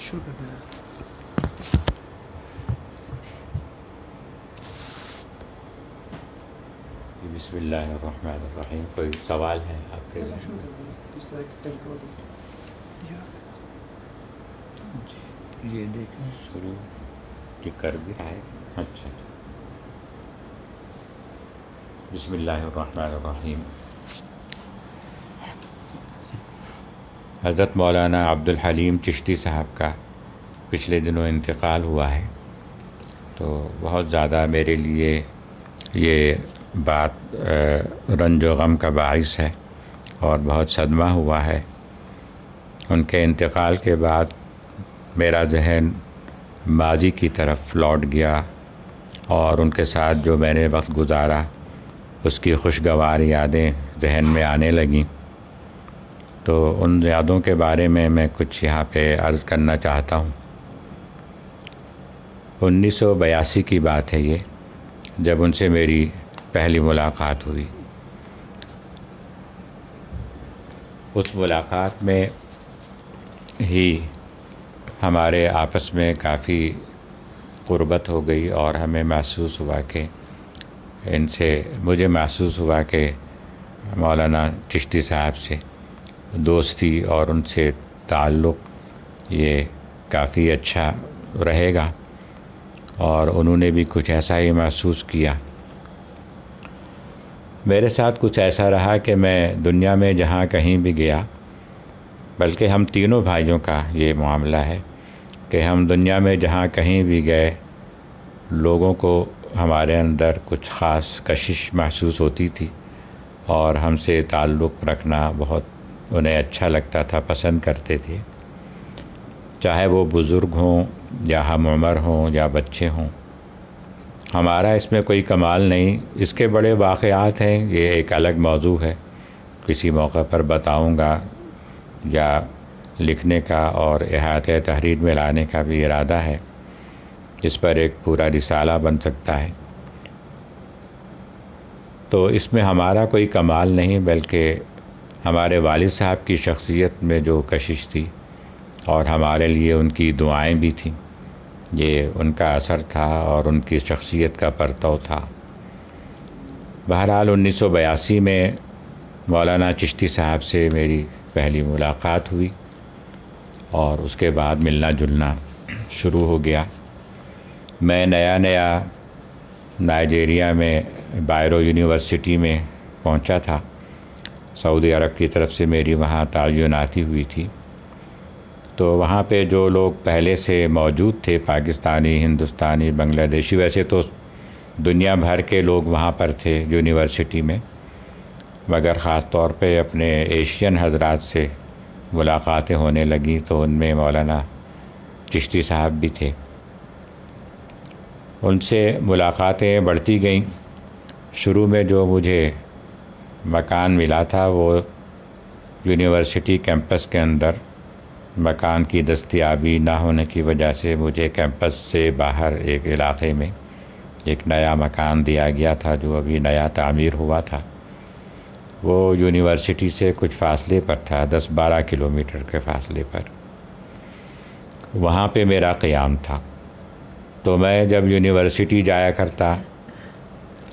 شروع کر دیں. بسم اللہ الرحمن الرحیم. کوئی سوال ہے آپ کے ذہن میں؟ یہ دیکھیں شروع یہ کر بھی رہا ہے. اچھا بسم اللہ الرحمن الرحیم. حضرت مولانا عبد الحلیم چشتی صاحب کا پچھلے دنوں انتقال ہوا ہے، تو بہت زیادہ میرے لیے یہ بات رنج و غم کا باعث ہے اور بہت صدمہ ہوا ہے. ان کے انتقال کے بعد میرا ذہن ماضی کی طرف لوٹ گیا اور ان کے ساتھ جو میں نے وقت گزارا اس کی خوشگوار یادیں ذہن میں آنے لگیں. تو ان یادوں کے بارے میں کچھ یہاں پہ عرض کرنا چاہتا ہوں. 1982 کی بات ہے یہ، جب ان سے میری پہلی ملاقات ہوئی. اس ملاقات میں ہی ہمارے آپس میں کافی قربت ہو گئی اور ہمیں محسوس ہوا کہ مجھے محسوس ہوا کہ مولانا چشتی صاحب سے دوستی اور ان سے تعلق یہ کافی اچھا رہے گا، اور انہوں نے بھی کچھ ایسا ہی محسوس کیا. میرے ساتھ کچھ ایسا رہا کہ میں دنیا میں جہاں کہیں بھی گیا، بلکہ ہم تینوں بھائیوں کا یہ معاملہ ہے کہ ہم دنیا میں جہاں کہیں بھی گئے، لوگوں کو ہمارے اندر کچھ خاص کشش محسوس ہوتی تھی اور ہم سے تعلق رکھنا بہت انہیں اچھا لگتا تھا، پسند کرتے تھے، چاہے وہ بزرگ ہوں یا ہم عمر ہوں یا بچے ہوں. ہمارا اس میں کوئی کمال نہیں. اس کے بڑے واقعات ہیں، یہ ایک الگ موضوع ہے، کسی موقع پر بتاؤں گا، یا لکھنے کا اور احاطہ تحریر میں لانے کا بھی ارادہ ہے. اس پر ایک پورا رسالہ بن سکتا ہے. تو اس میں ہمارا کوئی کمال نہیں، بلکہ ہمارے والد صاحب کی شخصیت میں جو کشش تھی اور ہمارے لیے ان کی دعائیں بھی تھیں، یہ ان کا اثر تھا اور ان کی شخصیت کا پرتو تھا. بہرحال 1982 میں مولانا چشتی صاحب سے میری پہلی ملاقات ہوئی اور اس کے بعد ملنا جلنا شروع ہو گیا. میں نیا نائجیریا میں بائرو یونیورسٹی میں پہنچا تھا. سعودی عرب کی طرف سے میری وہاں تعیناتی ہوئی تھی. تو وہاں پہ جو لوگ پہلے سے موجود تھے، پاکستانی، ہندوستانی، بنگلہ دیشی، ویسے تو دنیا بھر کے لوگ وہاں پر تھے یونیورسٹی میں، مگر خاص طور پہ اپنے ایشین حضرات سے ملاقاتیں ہونے لگیں، تو ان میں مولانا چشتی صاحب بھی تھے. ان سے ملاقاتیں بڑھتی گئیں. شروع میں جو مجھے مکان ملا تھا وہ یونیورسٹی کیمپس کے اندر مکان کی دستیابی نہ ہونے کی وجہ سے مجھے کیمپس سے باہر ایک علاقے میں ایک نیا مکان دیا گیا تھا، جو ابھی نیا تعمیر ہوا تھا. وہ یونیورسٹی سے کچھ فاصلے پر تھا، 10-12 کلومیٹر کے فاصلے پر. وہاں پہ میرا قیام تھا. تو میں جب یونیورسٹی جایا کرتا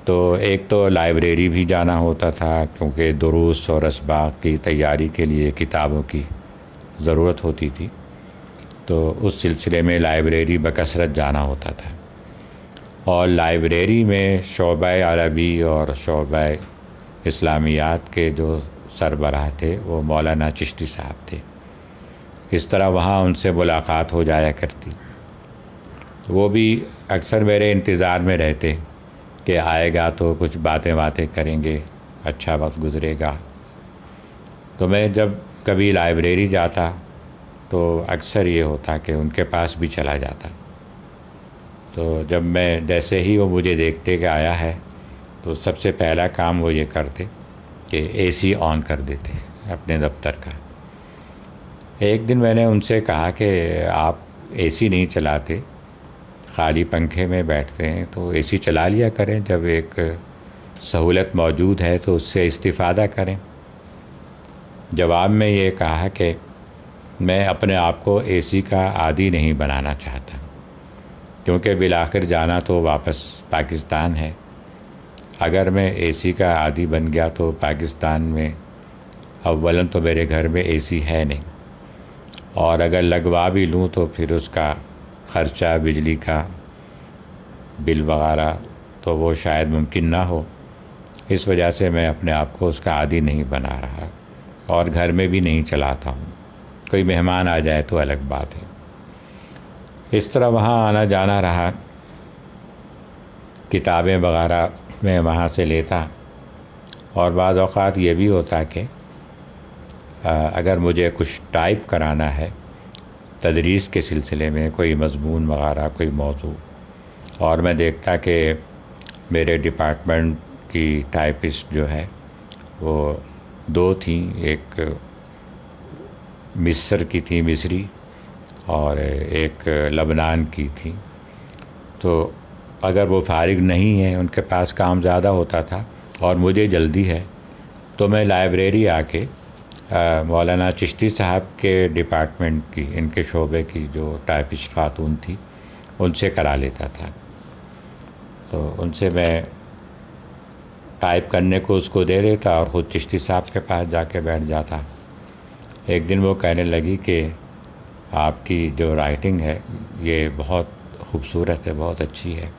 تو ایک تو لائبریری بھی جانا ہوتا تھا، کیونکہ دروس اور اسباق کی تیاری کے لیے کتابوں کی ضرورت ہوتی تھی. تو اس سلسلے میں لائبریری بکثرت جانا ہوتا تھا. اور لائبریری میں شعبہ عربی اور شعبہ اسلامیات کے جو سربراہ تھے وہ مولانا چشتی صاحب تھے. اس طرح وہاں ان سے ملاقات ہو جایا کرتی. وہ بھی اکثر میرے انتظار میں رہتے کہ آئے گا تو کچھ باتیں کریں گے، اچھا وقت گزرے گا. تو میں جب کبھی لائبریری جاتا تو اکثر یہ ہوتا کہ ان کے پاس بھی چلا جاتا. تو جب میں جیسے ہی وہ مجھے دیکھتے کہ آیا ہے تو سب سے پہلا کام وہ یہ کرتے کہ اے سی آن کر دیتے اپنے دفتر کا. ایک دن میں نے ان سے کہا کہ آپ اے سی نہیں چلاتے، خالی پنکھے میں بیٹھتے ہیں، تو اے سی چلا لیا کریں. جب ایک سہولت موجود ہے تو اس سے استفادہ کریں. جواب میں یہ کہا کہ میں اپنے آپ کو اے سی کا عادی نہیں بنانا چاہتا، کیونکہ بالآخر جانا تو واپس پاکستان ہے۔ اگر میں اے سی کا عادی بن گیا تو پاکستان میں اولاً تو میرے گھر میں اے سی ہے نہیں، اور اگر لگوا بھی لوں تو پھر اس کا خرچہ، بجلی کا بل وغیرہ تو وہ شاید ممکن نہ ہو۔ اس وجہ سے میں اپنے آپ کو اس کا عادی نہیں بنا رہا، اور گھر میں بھی نہیں چلاتا ہوں۔ کوئی مہمان آ جائے تو الگ بات ہے۔ اس طرح وہاں آنا جانا رہا، کتابیں وغیرہ میں وہاں سے لیتا، اور بعض اوقات یہ بھی ہوتا کہ اگر مجھے کچھ ٹائپ کرانا ہے تدریس کے سلسلے میں، کوئی مضمون وغیرہ، کوئی موضوع، اور میں دیکھتا کہ میرے ڈپارٹمنٹ کی ٹائپسٹ جو ہے وہ 2 تھیں، ایک مصر کی تھی، مصری، اور ایک لبنان کی تھی، تو اگر وہ فارغ نہیں ہیں، ان کے پاس کام زیادہ ہوتا تھا اور مجھے جلدی ہے، تو میں لائبریری آ کے مولانا چشتی صاحب کے ڈپارٹمنٹ کی، ان کے شعبے کی جو ٹائپسٹ خاتون تھی، ان سے کرا لیتا تھا۔ تو ان سے میں ٹائپ کرنے کو اس کو دے دیتا اور خود چشتی صاحب کے پاس جا کے بیٹھ جاتا۔ ایک دن وہ کہنے لگی کہ آپ کی جو رائٹنگ ہے یہ بہت خوبصورت ہے، بہت اچھی ہے،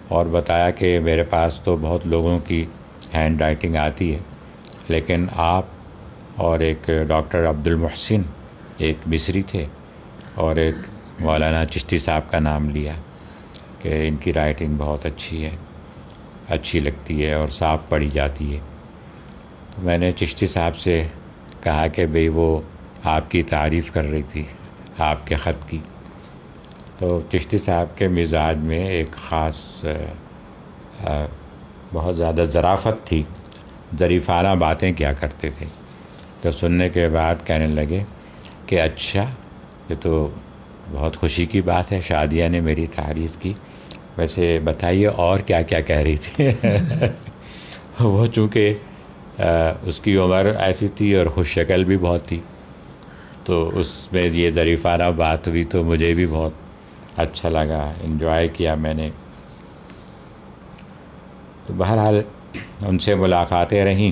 اور بتایا کہ میرے پاس تو بہت لوگوں کی ہینڈ رائٹنگ آتی ہے، لیکن آپ اور ایک ڈاکٹر عبد المحسن، ایک مصری تھے، اور ایک مولانا چشتی صاحب کا نام لیا کہ ان کی رائٹنگ بہت اچھی ہے، اچھی لگتی ہے اور صاف پڑھی جاتی ہے۔ تو میں نے چشتی صاحب سے کہا کہ بھئی وہ آپ کی تعریف کر رہی تھی، آپ کے خط کی۔ تو چشتی صاحب کے مزاج میں ایک خاص بہت زیادہ ظرافت تھی، ظریفانہ باتیں کیا کرتے تھے۔ تو سننے کے بعد کہنے لگے کہ اچھا، یہ تو بہت خوشی کی بات ہے، شادیہ نے میری تعریف کی، ویسے بتائیے اور کیا کیا کہہ رہی تھی۔ وہ چونکہ اس کی عمر ایسی تھی اور خوش شکل بھی بہت تھی، تو اس میں یہ ظریفانہ بات ہوئی تو مجھے بھی بہت اچھا لگا، انجوائے کیا میں نے۔ تو بہرحال ان سے ملاقاتیں رہیں۔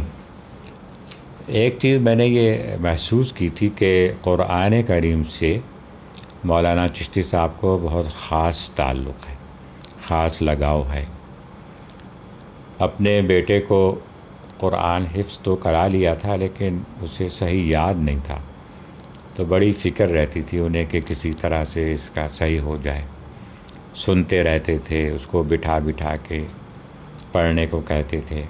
ایک چیز میں نے یہ محسوس کی تھی کہ قرآن کریم سے مولانا چشتی صاحب کو بہت خاص تعلق ہے، خاص لگاؤ ہے۔ اپنے بیٹے کو قرآن حفظ تو کرا لیا تھا، لیکن اسے صحیح یاد نہیں تھا، تو بڑی فکر رہتی تھی انہیں کہ کسی طرح سے اس کا صحیح ہو جائے۔ سنتے رہتے تھے، اس کو بٹھا بٹھا کے پڑھنے کو کہتے تھے،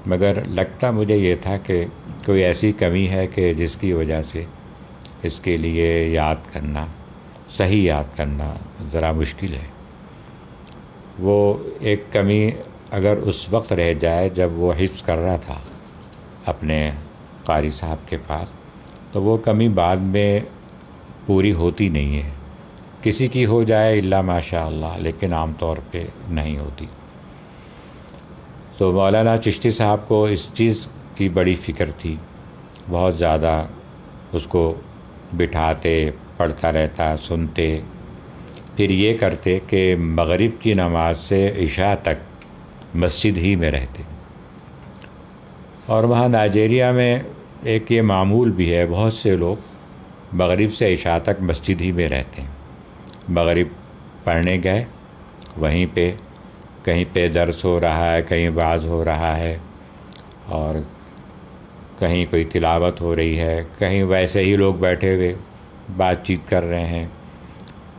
مگر لگتا مجھے یہ تھا کہ کوئی ایسی کمی ہے کہ جس کی وجہ سے اس کے لیے یاد کرنا، صحیح یاد کرنا ذرا مشکل ہے۔ وہ ایک کمی اگر اس وقت رہ جائے جب وہ حفظ کر رہا تھا اپنے قاری صاحب کے پاس، تو وہ کمی بعد میں پوری ہوتی نہیں ہے۔ کسی کی ہو جائے الا ماشاء اللہ، لیکن عام طور پہ نہیں ہوتی۔ تو مولانا چشتی صاحب کو اس چیز کی بڑی فکر تھی، بہت زیادہ اس کو بٹھاتے، پڑھتا رہتا، سنتے، پھر یہ کرتے کہ مغرب کی نماز سے عشاء تک مسجد ہی میں رہتے۔ اور وہاں نائجیریا میں ایک یہ معمول بھی ہے، بہت سے لوگ مغرب سے عشاء تک مسجد ہی میں رہتے ہیں۔ مغرب پڑھنے گئے، وہیں پہ کہیں پہ درس ہو رہا ہے، کہیں وعظ ہو رہا ہے، اور کہیں کوئی تلاوت ہو رہی ہے، کہیں ویسے ہی لوگ بیٹھے ہوئے بات چیت کر رہے ہیں۔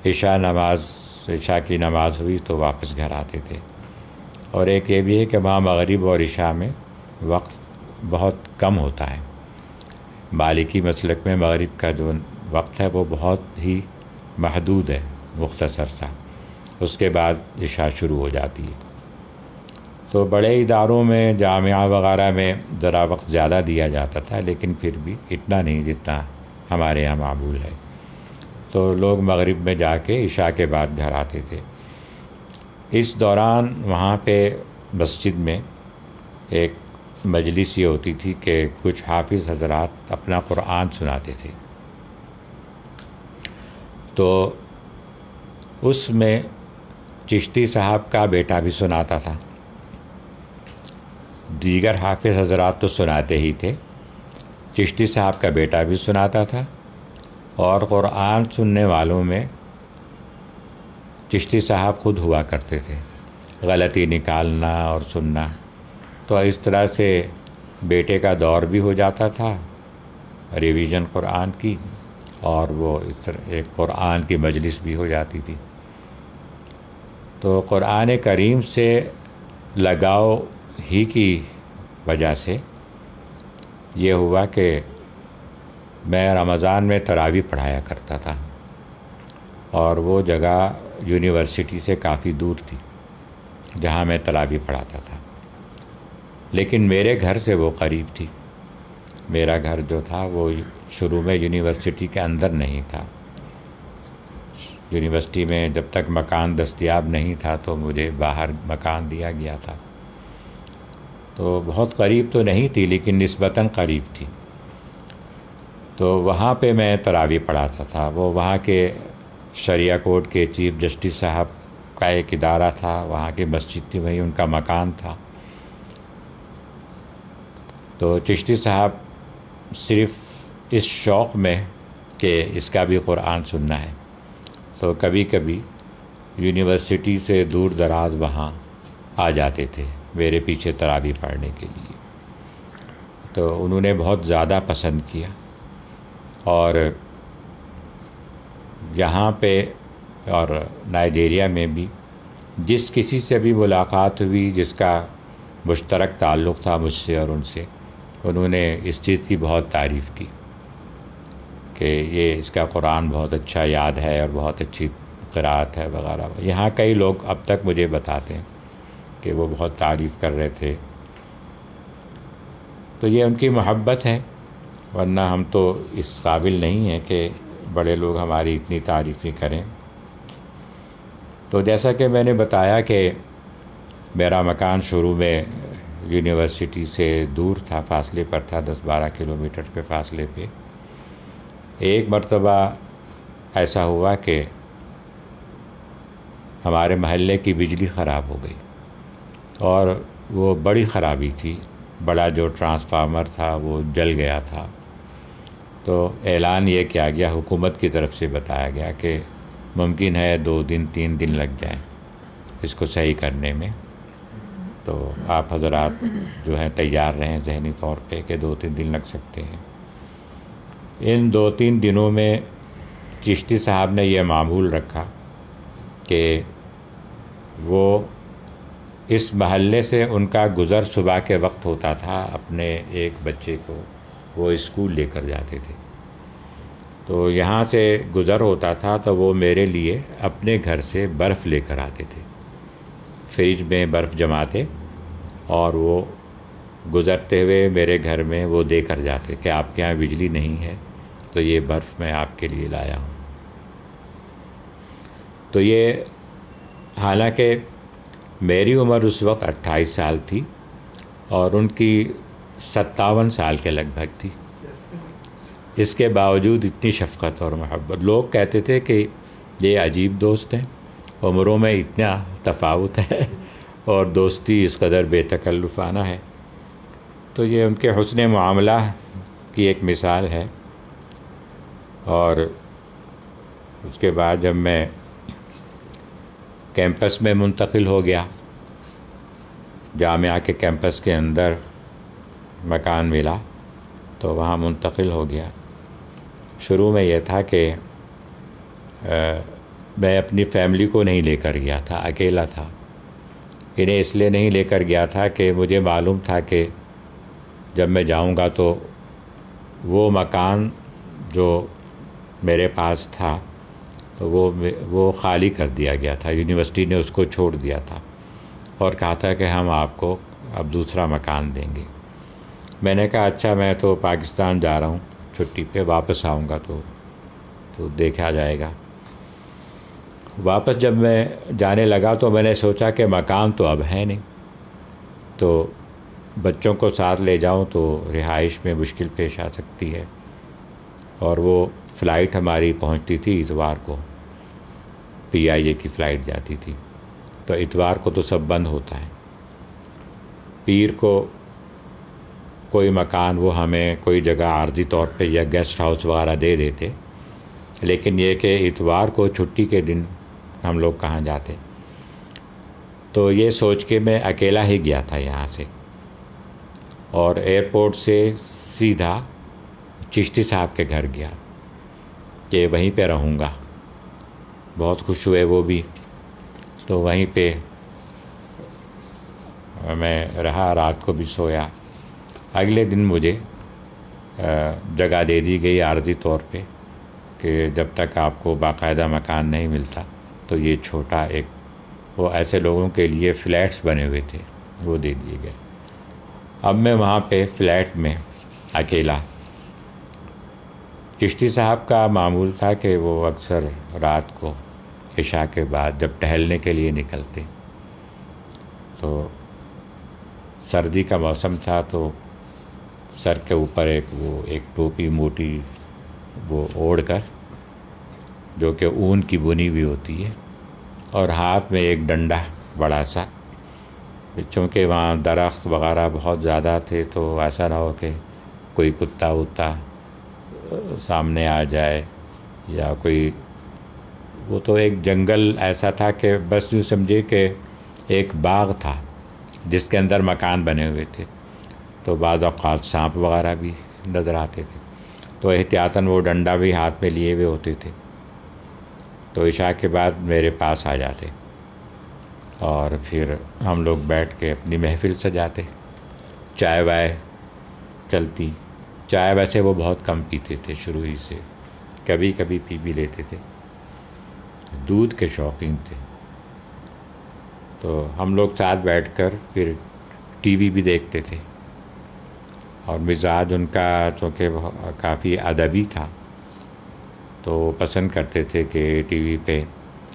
عشاء کی نماز ہوئی تو واپس گھر آتے تھے۔ اور ایک یہ بھی ہے کہ وہاں مغرب اور عشاء میں وقت بہت کم ہوتا ہے۔ مالکی مسلک میں مغرب کا جو وقت ہے وہ بہت ہی محدود ہے، مختصر سا، اس کے بعد عشاء شروع ہو جاتی ہے۔ تو بڑے اداروں میں، جامعہ وغیرہ میں ذرا وقت زیادہ دیا جاتا تھا، لیکن پھر بھی اتنا نہیں جتنا ہمارے یہاں معمول ہے۔ تو لوگ مغرب میں جا کے عشاء کے بعد گھر آتے تھے۔ اس دوران وہاں پہ مسجد میں ایک مجلس یہ ہوتی تھی کہ کچھ حافظ حضرات اپنا قرآن سناتے تھے، تو اس میں چشتی صاحب کا بیٹا بھی سناتا تھا. دیگر حافظ حضرات تو سناتے ہی تھے، چشتی صاحب کا بیٹا بھی سناتا تھا. اور قرآن سننے والوں میں چشتی صاحب خود ہوا کرتے تھے، غلطی نکالنا اور سننا. تو اس طرح سے بیٹے کا دور بھی ہو جاتا تھا ریویژن قرآن کی، اور وہ اس طرح ایک قرآن کی مجلس بھی ہو جاتی تھی. تو قرآن کریم سے لگاؤ ہی کی وجہ سے یہ ہوا کہ میں رمضان میں تراویح پڑھایا کرتا تھا، اور وہ جگہ یونیورسٹی سے کافی دور تھی جہاں میں تراویح پڑھاتا تھا. لیکن میرے گھر سے وہ قریب تھی. میرا گھر جو تھا وہ شروع میں یونیورسٹی کے اندر نہیں تھا. یونیورسٹی میں جب تک مکان دستیاب نہیں تھا تو مجھے باہر مکان دیا گیا تھا. تو بہت قریب تو نہیں تھی لیکن نسبتاً قریب تھی. تو وہاں پہ میں تراویح پڑھاتا تھا. وہ وہاں کے شریعہ کورٹ کے چیف جسٹس صاحب کا ایک ادارہ تھا، وہاں کی مسجد تھی، وہیں ان کا مکان تھا. تو چشتی صاحب صرف اس شوق میں کہ اس کا بھی قرآن سننا ہے تو کبھی کبھی یونیورسٹی سے دور دراز وہاں آ جاتے تھے میرے پیچھے تراویح پڑھنے کے لیے. تو انہوں نے بہت زیادہ پسند کیا، اور یہاں پہ اور نائجیریا میں بھی جس کسی سے بھی ملاقات ہوئی جس کا مشترک تعلق تھا مجھ سے اور ان سے، انہوں نے اس چیز کی بہت تعریف کی کہ یہ اس کا قرآن بہت اچھا یاد ہے اور بہت اچھی قرأت ہے وغیرہ. یہاں کئی لوگ اب تک مجھے بتاتے ہیں کہ وہ بہت تعریف کر رہے تھے. تو یہ ان کی محبت ہے، ورنہ ہم تو اس قابل نہیں ہیں کہ بڑے لوگ ہماری اتنی تعریفیں کریں. تو جیسا کہ میں نے بتایا کہ میرا مکان شروع میں یونیورسٹی سے دور تھا، فاصلے پر تھا، 10-12 کلومیٹر کے فاصلے پہ. ایک مرتبہ ایسا ہوا کہ ہمارے محلے کی بجلی خراب ہو گئی، اور وہ بڑی خرابی تھی. بڑا جو ٹرانسفارمر تھا وہ جل گیا تھا. تو اعلان یہ کیا گیا، حکومت کی طرف سے بتایا گیا کہ ممکن ہے 2 دن 3 دن لگ جائیں اس کو صحیح کرنے میں. تو آپ حضرات جو ہیں تیار رہیں ذہنی طور پہ کہ 2-3 دن لگ سکتے ہیں. ان 2-3 دنوں میں چشتی صاحب نے یہ معمول رکھا کہ وہ اس محلے سے ان کا گزر صبح کے وقت ہوتا تھا، اپنے ایک بچے کو وہ اسکول لے کر جاتے تھے. تو یہاں سے گزر ہوتا تھا تو وہ میرے لیے اپنے گھر سے برف لے کر آتے تھے. فریج میں برف جماتے اور وہ گزرتے ہوئے میرے گھر میں وہ دے کر جاتے کہ آپ کے یہاں بجلی نہیں ہے تو یہ برف میں آپ کے لیے لایا ہوں. تو یہ حالانکہ میری عمر اس وقت 28 سال تھی اور ان کی 57 سال کے لگ بھگ تھی. اس کے باوجود اتنی شفقت اور محبت. لوگ کہتے تھے کہ یہ عجیب دوست ہیں، عمروں میں اتنا تفاوت ہے اور دوستی اس قدر بے تکلفانہ ہے. تو یہ ان کے حسن معاملہ کی ایک مثال ہے. اور اس کے بعد جب میں کیمپس میں منتقل ہو گیا، جامعہ کے کیمپس کے اندر مکان ملا تو وہاں منتقل ہو گیا. شروع میں یہ تھا کہ میں اپنی فیملی کو نہیں لے کر گیا تھا، اکیلا تھا. انہیں اس لیے نہیں لے کر گیا تھا کہ مجھے معلوم تھا کہ جب میں جاؤں گا تو وہ مکان جو میرے پاس تھا تو وہ خالی کر دیا گیا تھا. یونیورسٹی نے اس کو چھوڑ دیا تھا اور کہا تھا کہ ہم آپ کو اب دوسرا مکان دیں گے. میں نے کہا اچھا، میں تو پاکستان جا رہا ہوں چھٹی پہ، واپس آؤں گا تو دیکھا جائے گا. واپس جب میں جانے لگا تو میں نے سوچا کہ مکان تو اب ہے نہیں، تو بچوں کو ساتھ لے جاؤں تو رہائش میں مشکل پیش آ سکتی ہے. اور وہ فلائٹ ہماری پہنچتی تھی اتوار کو، PIA کی فلائٹ جاتی تھی، تو اتوار کو تو سب بند ہوتا ہے. پیر کو کوئی مکان وہ ہمیں کوئی جگہ عارضی طور پہ یا گیسٹ ہاؤس وغیرہ دے دیتے، لیکن یہ کہ اتوار کو چھٹی کے دن ہم لوگ کہاں جاتے. تو یہ سوچ کے میں اکیلا ہی گیا تھا یہاں سے، اور ایئرپورٹ سے سیدھا چشتی صاحب کے گھر گیا کہ وہیں پہ رہوں گا. بہت خوش ہوئے وہ بھی، تو وہیں پہ میں رہا، رات کو بھی سویا. اگلے دن مجھے جگہ دے دی گئی عارضی طور پہ کہ جب تک آپ کو باقاعدہ مکان نہیں ملتا تو یہ چھوٹا ایک، وہ ایسے لوگوں کے لیے فلیٹس بنے ہوئے تھے، وہ دے دیے گئے. اب میں وہاں پہ فلیٹ میں اکیلا. چشتی صاحب کا معمول تھا کہ وہ اکثر رات کو عشاء کے بعد جب ٹہلنے کے لیے نکلتے، تو سردی کا موسم تھا تو سر کے اوپر ایک ٹوپی موٹی وہ اوڑھ کر، جو کہ اون کی بنی ہوئی ہوتی ہے، اور ہاتھ میں ایک ڈنڈا بڑا سا. چونکہ وہاں درخت وغیرہ بہت زیادہ تھے تو ایسا نہ ہو کہ کوئی کتا وتا سامنے آ جائے یا کوئی، وہ تو ایک جنگل ایسا تھا کہ بس یوں سمجھے کہ ایک باغ تھا جس کے اندر مکان بنے ہوئے تھے. تو بعض اوقات سانپ وغیرہ بھی نظر آتے تھے، تو احتیاطاً وہ ڈنڈا بھی ہاتھ میں لیے ہوئے ہوتے تھے. تو عشاء کے بعد میرے پاس آ جاتے اور پھر ہم لوگ بیٹھ کے اپنی محفل سجاتے. چائے وائے چلتی. چائے ویسے وہ بہت کم پیتے تھے شروع ہی سے، کبھی کبھی پی بھی لیتے تھے. دودھ کے شوقین تھے. تو ہم لوگ ساتھ بیٹھ کر پھر ٹی وی بھی دیکھتے تھے. اور مزاج ان کا چونکہ کافی ادبی تھا تو وہ پسند کرتے تھے کہ ٹی وی پہ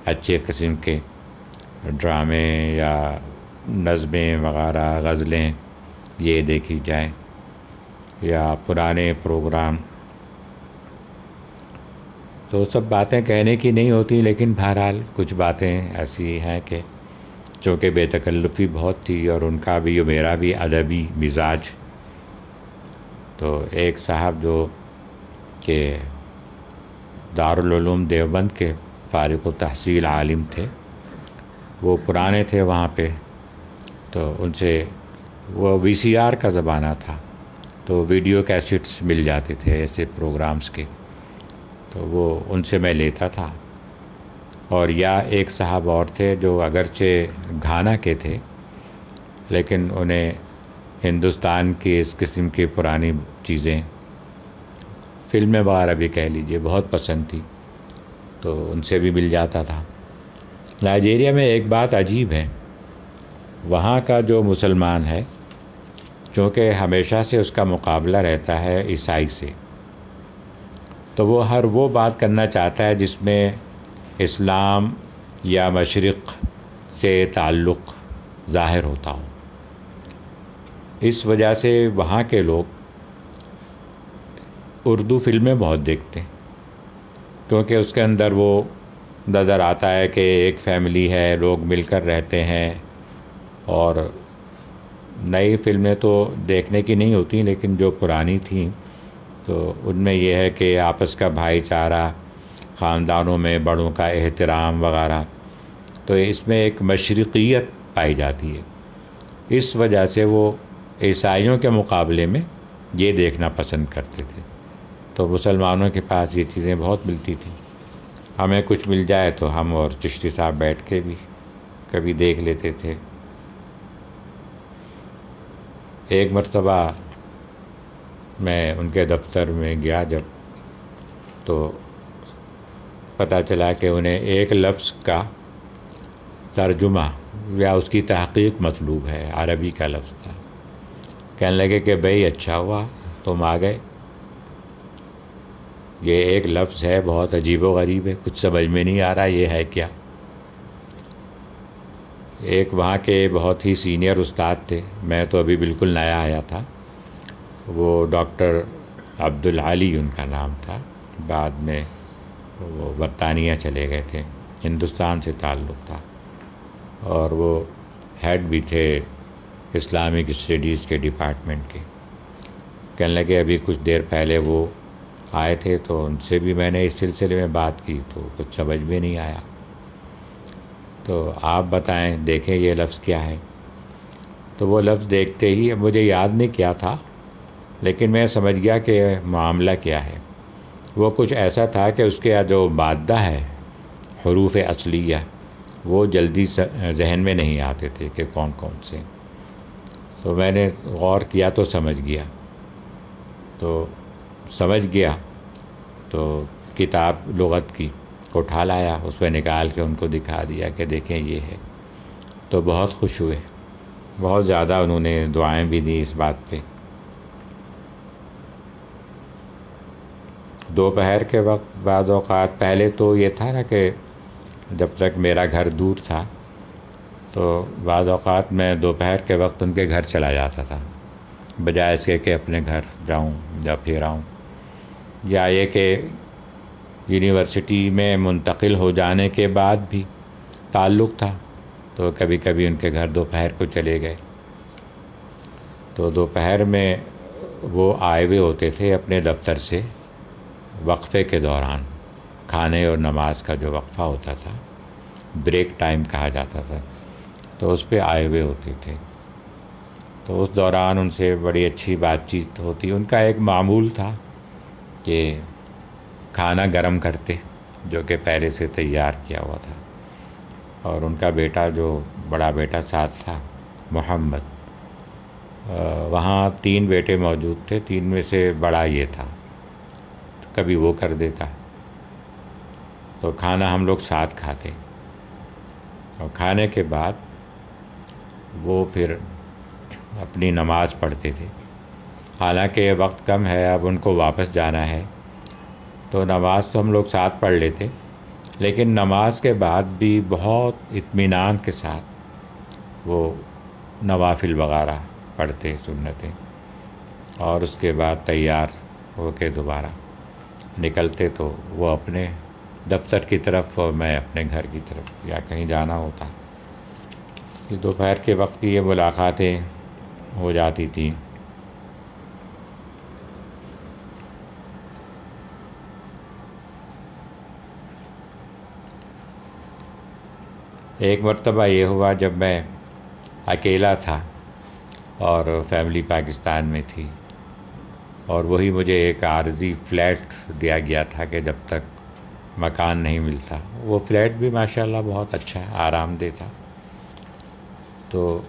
اچھے قسم کے ڈرامے یا نظمیں وغیرہ، غزلیں یہ دیکھی جائیں، یا پرانے پروگرام. تو سب باتیں کہنے کی نہیں ہوتی، لیکن بہرحال کچھ باتیں ایسی ہیں کہ چونکہ بے تکلفی بہت تھی اور ان کا بھی اور میرا بھی ادبی مزاج. تو ایک صاحب جو کہ دارالعلوم دیوبند کے فارغ التحصیل عالم تھے، وہ پرانے تھے وہاں پہ، تو ان سے وہ VCR کا زمانہ تھا تو ویڈیو کیسٹس مل جاتے تھے ایسے پروگرامز کے، تو وہ ان سے میں لیتا تھا. اور یا ایک صاحب اور تھے جو اگرچہ گھانا کے تھے لیکن انہیں ہندوستان کی اس قسم کی پرانی چیزیں، فلمیں وغیرہ بھی کہہ لیجئے، بہت پسند تھی، تو ان سے بھی مل جاتا تھا. نائجیریا میں ایک بات عجیب ہے، وہاں کا جو مسلمان ہے چونکہ ہمیشہ سے اس کا مقابلہ رہتا ہے عیسائی سے، تو وہ ہر وہ بات کرنا چاہتا ہے جس میں اسلام یا مشرق سے تعلق ظاہر ہوتا ہو. اس وجہ سے وہاں کے لوگ اردو فلمیں بہت دیکھتے ہیں، کیونکہ اس کے اندر وہ نظر آتا ہے کہ ایک فیملی ہے، لوگ مل کر رہتے ہیں. اور نئی فلمیں تو دیکھنے کی نہیں ہوتی، لیکن جو پرانی تھیں تو ان میں یہ ہے کہ آپس کا بھائی چارہ، خاندانوں میں بڑوں کا احترام وغیرہ، تو اس میں ایک مشرقیت پائی جاتی ہے. اس وجہ سے وہ عیسائیوں کے مقابلے میں یہ دیکھنا پسند کرتے تھے. تو مسلمانوں کے پاس یہ چیزیں بہت ملتی تھیں. ہمیں کچھ مل جائے تو ہم اور چشتی صاحب بیٹھ کے بھی کبھی دیکھ لیتے تھے. ایک مرتبہ میں ان کے دفتر میں گیا جب، تو پتہ چلا کہ انہیں ایک لفظ کا ترجمہ یا اس کی تحقیق مطلوب ہے، عربی کا لفظ تھا. کہنے لگے کہ بھئی اچھا ہوا تم آ گئے، یہ ایک لفظ ہے بہت عجیب و غریب ہے، کچھ سمجھ میں نہیں آ رہا یہ ہے کیا. ایک وہاں کے بہت ہی سینئر استاد تھے، میں تو ابھی بالکل نیا آیا تھا، وہ ڈاکٹر عبدالعلی ان کا نام تھا. بعد میں وہ برطانیہ چلے گئے تھے، ہندوستان سے تعلق تھا، اور وہ ہیڈ بھی تھے اسلامک اسٹڈیز کے ڈپارٹمنٹ کے۔ کہنے لگے ابھی کچھ دیر پہلے وہ آئے تھے تو ان سے بھی میں نے اس سلسلے میں بات کی تو کچھ سمجھ میں نہیں آیا، تو آپ بتائیں، دیکھیں یہ لفظ کیا ہے۔ تو وہ لفظ دیکھتے ہی مجھے یاد نہیں کیا تھا، لیکن میں سمجھ گیا کہ معاملہ کیا ہے۔ وہ کچھ ایسا تھا کہ اس کے جو مادہ ہے، حروف اصلیہ، وہ جلدی ذہن میں نہیں آتے تھے کہ کون کون سے۔ تو میں نے غور کیا تو سمجھ گیا، تو کتاب لغت کی اٹھا لایا، اس میں نکال کے ان کو دکھا دیا کہ دیکھیں یہ ہے۔ تو بہت خوش ہوئے، بہت زیادہ انہوں نے دعائیں بھی دی اس بات پہ۔ دوپہر کے وقت بعض اوقات، پہلے تو یہ تھا نا کہ جب تک میرا گھر دور تھا تو بعض اوقات میں دوپہر کے وقت ان کے گھر چلا جاتا تھا، بجائے اس کے کہ اپنے گھر جاؤں یا پھر آؤں، یا یہ کہ یونیورسٹی میں منتقل ہو جانے کے بعد بھی تعلق تھا تو کبھی کبھی ان کے گھر دوپہر کو چلے گئے۔ تو دوپہر میں وہ آئے ہوئے ہوتے تھے اپنے دفتر سے، وقفے کے دوران، کھانے اور نماز کا جو وقفہ ہوتا تھا، بریک ٹائم کہا جاتا تھا، تو اس پہ آئے ہوئے ہوتے تھے۔ تو اس دوران ان سے بڑی اچھی بات چیت ہوتی۔ ان کا ایک معمول تھا کہ کھانا گرم کرتے، جو کہ پہلے سے تیار کیا ہوا تھا، اور ان کا بیٹا، جو بڑا بیٹا ساتھ تھا، محمد، وہاں 3 بیٹے موجود تھے، 3 میں سے بڑا یہ تھا، کبھی وہ کر دیتا، تو کھانا ہم لوگ ساتھ کھاتے، اور کھانے کے بعد وہ پھر اپنی نماز پڑھتے تھے۔ حالانکہ وقت کم ہے، اب ان کو واپس جانا ہے، تو نماز تو ہم لوگ ساتھ پڑھ لیتے، لیکن نماز کے بعد بھی بہت اطمینان کے ساتھ وہ نوافل وغیرہ پڑھتے، سنتیں، اور اس کے بعد تیار ہو کے دوبارہ نکلتے، تو وہ اپنے دفتر کی طرف اور میں اپنے گھر کی طرف، یا کہیں جانا ہوتا۔ دوپہر کے وقت کی یہ ملاقاتیں ہو جاتی تھیں۔ ایک مرتبہ یہ ہوا جب میں اکیلا تھا اور فیملی پاکستان میں تھی، اور وہی مجھے ایک عارضی فلیٹ دیا گیا تھا کہ جب تک مکان نہیں ملتا۔ وہ فلیٹ بھی ماشاءاللہ بہت اچھا ہے، آرام دہ تھا۔ تو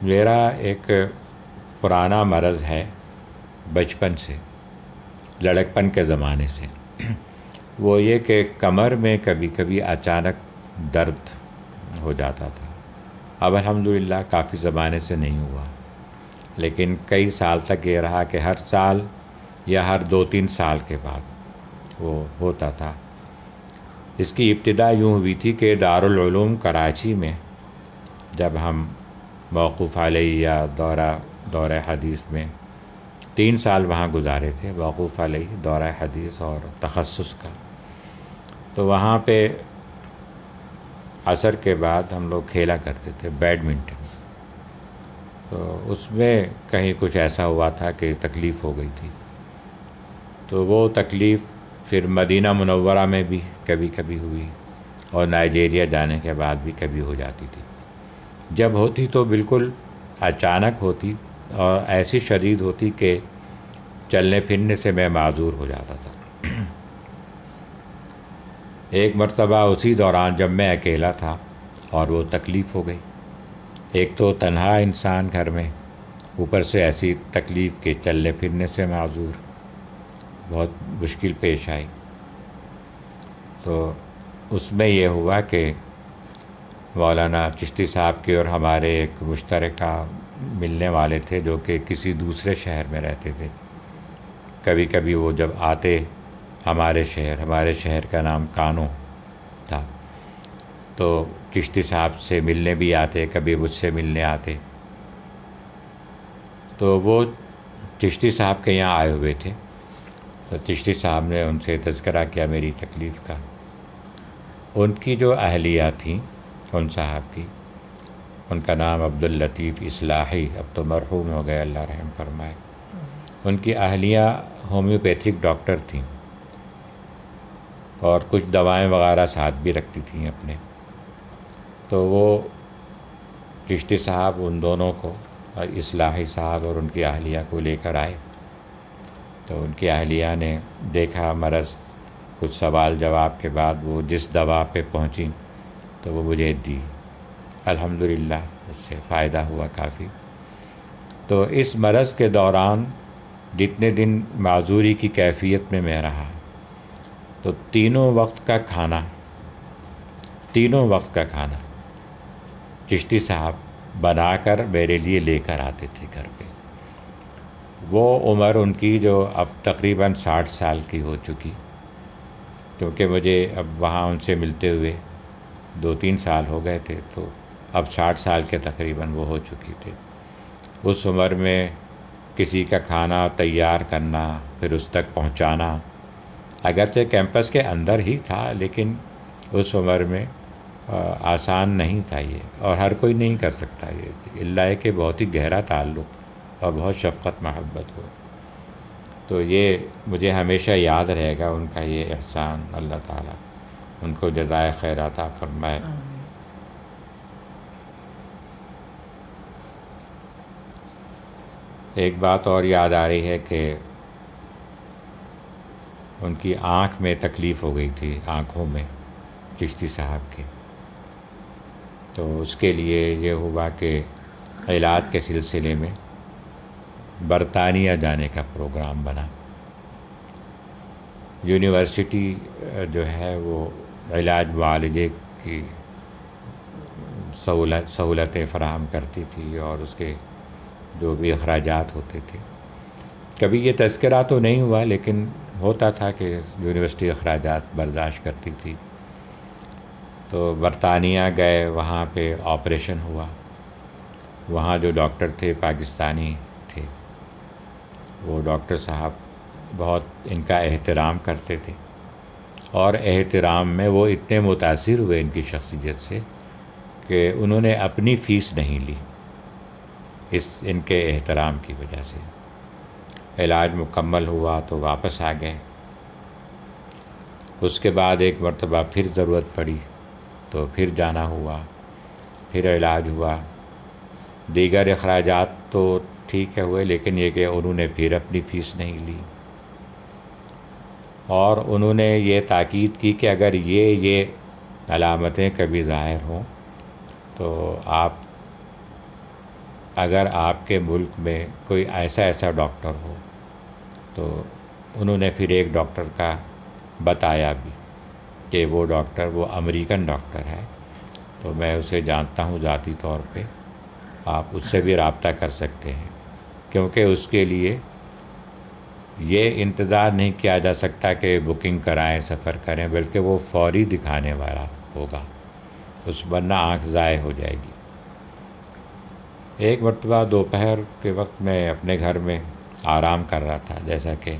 میرا ایک پرانا مرض ہے بچپن سے، لڑکپن کے زمانے سے، وہ یہ کہ کمر میں کبھی کبھی اچانک درد ہو جاتا تھا۔ اب الحمدللہ کافی زمانے سے نہیں ہوا، لیکن کئی سال تک یہ رہا کہ ہر سال یا ہر 2-3 سال کے بعد وہ ہوتا تھا۔ اس کی ابتدا یوں ہوئی تھی کہ دارالعلوم کراچی میں جب ہم موقوف علیہ یا دورہ حدیث میں 3 سال وہاں گزارے تھے، موقوف علیہ، دورہ حدیث اور تخصص کا، تو وہاں پہ عصر کے بعد ہم لوگ کھیلا کرتے تھے بیڈمنٹن۔ تو اس میں کہیں کچھ ایسا ہوا تھا کہ تکلیف ہو گئی تھی، تو وہ تکلیف پھر مدینہ منورہ میں بھی کبھی کبھی ہوئی، اور نائجیریا جانے کے بعد بھی کبھی ہو جاتی تھی۔ جب ہوتی تو بالکل اچانک ہوتی، اور ایسی شدید ہوتی کہ چلنے پھرنے سے میں معذور ہو جاتا تھا۔ ایک مرتبہ اسی دوران جب میں اکیلا تھا اور وہ تکلیف ہو گئی، ایک تو تنہا انسان گھر میں، اوپر سے ایسی تکلیف کہ چلنے پھرنے سے معذور، بہت مشکل پیش آئی۔ تو اس میں یہ ہوا کہ مولانا چشتی صاحب کے اور ہمارے ایک مشترکہ ملنے والے تھے جو کہ کسی دوسرے شہر میں رہتے تھے۔ کبھی کبھی وہ جب آتے ہمارے شہر کا نام کانو تھا، تو چشتی صاحب سے ملنے بھی آتے، کبھی مجھ سے ملنے آتے۔ تو وہ چشتی صاحب کے یہاں آئے ہوئے تھے، تو چشتی صاحب نے ان سے تذکرہ کیا میری تکلیف کا. ان کی جو اہلیہ تھیں ان صاحب کی، ان کا نام عبداللطیف اصلاحی، اب تو مرحوم ہو گئے، اللہ رحم فرمائے. ان کی اہلیہ ہومیوپیتھک ڈاکٹر تھیں اور کچھ دوائیں وغیرہ ساتھ بھی رکھتی تھیں اپنے. تو وہ چشتی صاحب ان دونوں کو، اصلاحی صاحب اور ان کی اہلیہ کو لے کر آئے. تو ان کی اہلیہ نے دیکھا مرض، کچھ سوال جواب کے بعد وہ جس دوا پہ پہنچیں تو وہ مجھے دی. الحمدللہ اس سے فائدہ ہوا کافی. تو اس مرض کے دوران جتنے دن معذوری کی کیفیت میں رہا، تو تینوں وقت کا کھانا چشتی صاحب بنا کر میرے لیے لے کر آتے تھے گھر پہ. وہ عمر ان کی جو اب تقریباً 60 سال کی ہو چکی، کیونکہ مجھے اب وہاں ان سے ملتے ہوئے 2-3 سال ہو گئے تھے، تو اب 60 سال کے تقریباً وہ ہو چکی تھے. اس عمر میں کسی کا کھانا تیار کرنا، پھر اس تک پہنچانا، اگرچہ کیمپس کے اندر ہی تھا لیکن اس عمر میں آسان نہیں تھا یہ، اور ہر کوئی نہیں کر سکتا یہ، اللہ کہ بہت ہی گہرا تعلق اور بہت شفقت محبت ہو. تو یہ مجھے ہمیشہ یاد رہے گا ان کا یہ احسان. اللہ تعالیٰ ان کو جزائے خیر عطا فرمائے. ایک بات اور یاد آ رہی ہے کہ ان کی آنکھ میں تکلیف ہو گئی تھی، آنکھوں میں چشتی صاحب کے. تو اس کے لیے یہ ہوا کہ علاج کے سلسلے میں برطانیہ جانے کا پروگرام بنا. یونیورسٹی جو ہے وہ علاج معالجے کی سہولتیں فراہم کرتی تھی اور اس کے جو بھی اخراجات ہوتے تھے. کبھی یہ تذکرہ تو نہیں ہوا لیکن ہوتا تھا کہ یونیورسٹی اخراجات برداشت کرتی تھی. تو برطانیہ گئے، وہاں پہ آپریشن ہوا. وہاں جو ڈاکٹر تھے پاکستانی تھے، وہ ڈاکٹر صاحب بہت ان کا احترام کرتے تھے، اور احترام میں وہ اتنے متاثر ہوئے ان کی شخصیت سے کہ انہوں نے اپنی فیس نہیں لی ان کے احترام کی وجہ سے. علاج مکمل ہوا تو واپس آ گئے. اس کے بعد ایک مرتبہ پھر ضرورت پڑی تو پھر جانا ہوا، پھر علاج ہوا. دیگر اخراجات تو ٹھیک ہے ہوئے، لیکن یہ کہ انہوں نے پھر اپنی فیس نہیں لی، اور انہوں نے یہ تاکید کی کہ اگر یہ علامتیں کبھی ظاہر ہوں تو اگر آپ کے ملک میں کوئی ایسا ڈاکٹر ہو. تو انہوں نے پھر ایک ڈاکٹر کا بتایا بھی کہ وہ ڈاکٹر، وہ امریکن ڈاکٹر ہے، تو میں اسے جانتا ہوں ذاتی طور پہ، آپ اس سے بھی رابطہ کر سکتے ہیں، کیونکہ اس کے لیے یہ انتظار نہیں کیا جا سکتا کہ بکنگ کرائیں، سفر کریں، بلکہ وہ فوری دکھانے والا ہوگا، اس ورنہ آنکھ ضائع ہو جائے گی. ایک مرتبہ دوپہر کے وقت میں اپنے گھر میں آرام کر رہا تھا، جیسا کہ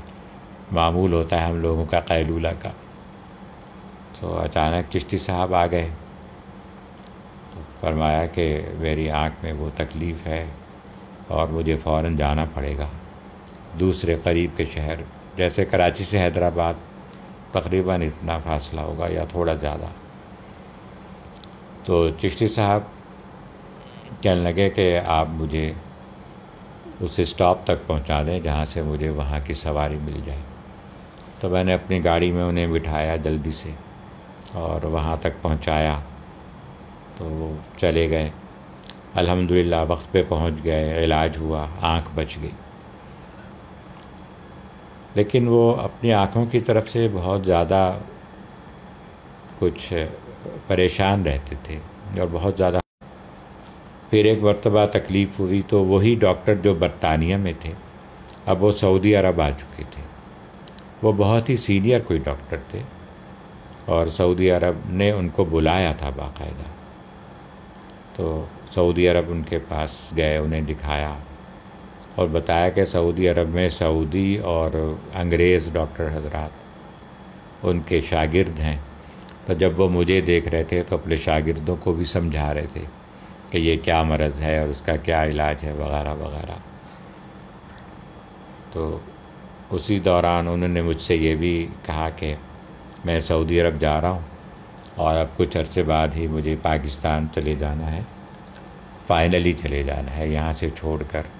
معمول ہوتا ہے ہم لوگوں کا قیلولہ کا. تو اچانک چشتی صاحب آ گئے، تو فرمایا کہ میری آنکھ میں وہ تکلیف ہے اور مجھے فوراً جانا پڑے گا دوسرے قریب کے شہر، جیسے کراچی سے حیدرآباد تقریباً اتنا فاصلہ ہوگا یا تھوڑا زیادہ. تو چشتی صاحب کہنے لگے کہ آپ مجھے اس اسٹاپ تک پہنچا دیں جہاں سے مجھے وہاں کی سواری مل جائے. تو میں نے اپنی گاڑی میں انہیں بٹھایا جلدی سے اور وہاں تک پہنچایا. تو وہ چلے گئے، الحمدللہ وقت پہ پہنچ گئے، علاج ہوا، آنکھ بچ گئی. لیکن وہ اپنی آنکھوں کی طرف سے بہت زیادہ کچھ پریشان رہتے تھے اور بہت زیادہ. پھر ایک مرتبہ تکلیف ہوئی تو وہی ڈاکٹر جو برطانیہ میں تھے اب وہ سعودی عرب آ چکے تھے. وہ بہت ہی سینئر کوئی ڈاکٹر تھے اور سعودی عرب نے ان کو بلایا تھا باقاعدہ. تو سعودی عرب ان کے پاس گئے، انہیں دکھایا اور بتایا کہ سعودی عرب میں سعودی اور انگریز ڈاکٹر حضرات ان کے شاگرد ہیں، تو جب وہ مجھے دیکھ رہے تھے تو اپنے شاگردوں کو بھی سمجھا رہے تھے کہ یہ کیا مرض ہے اور اس کا کیا علاج ہے وغیرہ وغیرہ۔ تو اسی دوران انہوں نے مجھ سے یہ بھی کہا کہ میں سعودی عرب جا رہا ہوں اور اب کچھ عرصے بعد ہی مجھے پاکستان چلے جانا ہے، فائنلی چلے جانا ہے یہاں سے چھوڑ کر۔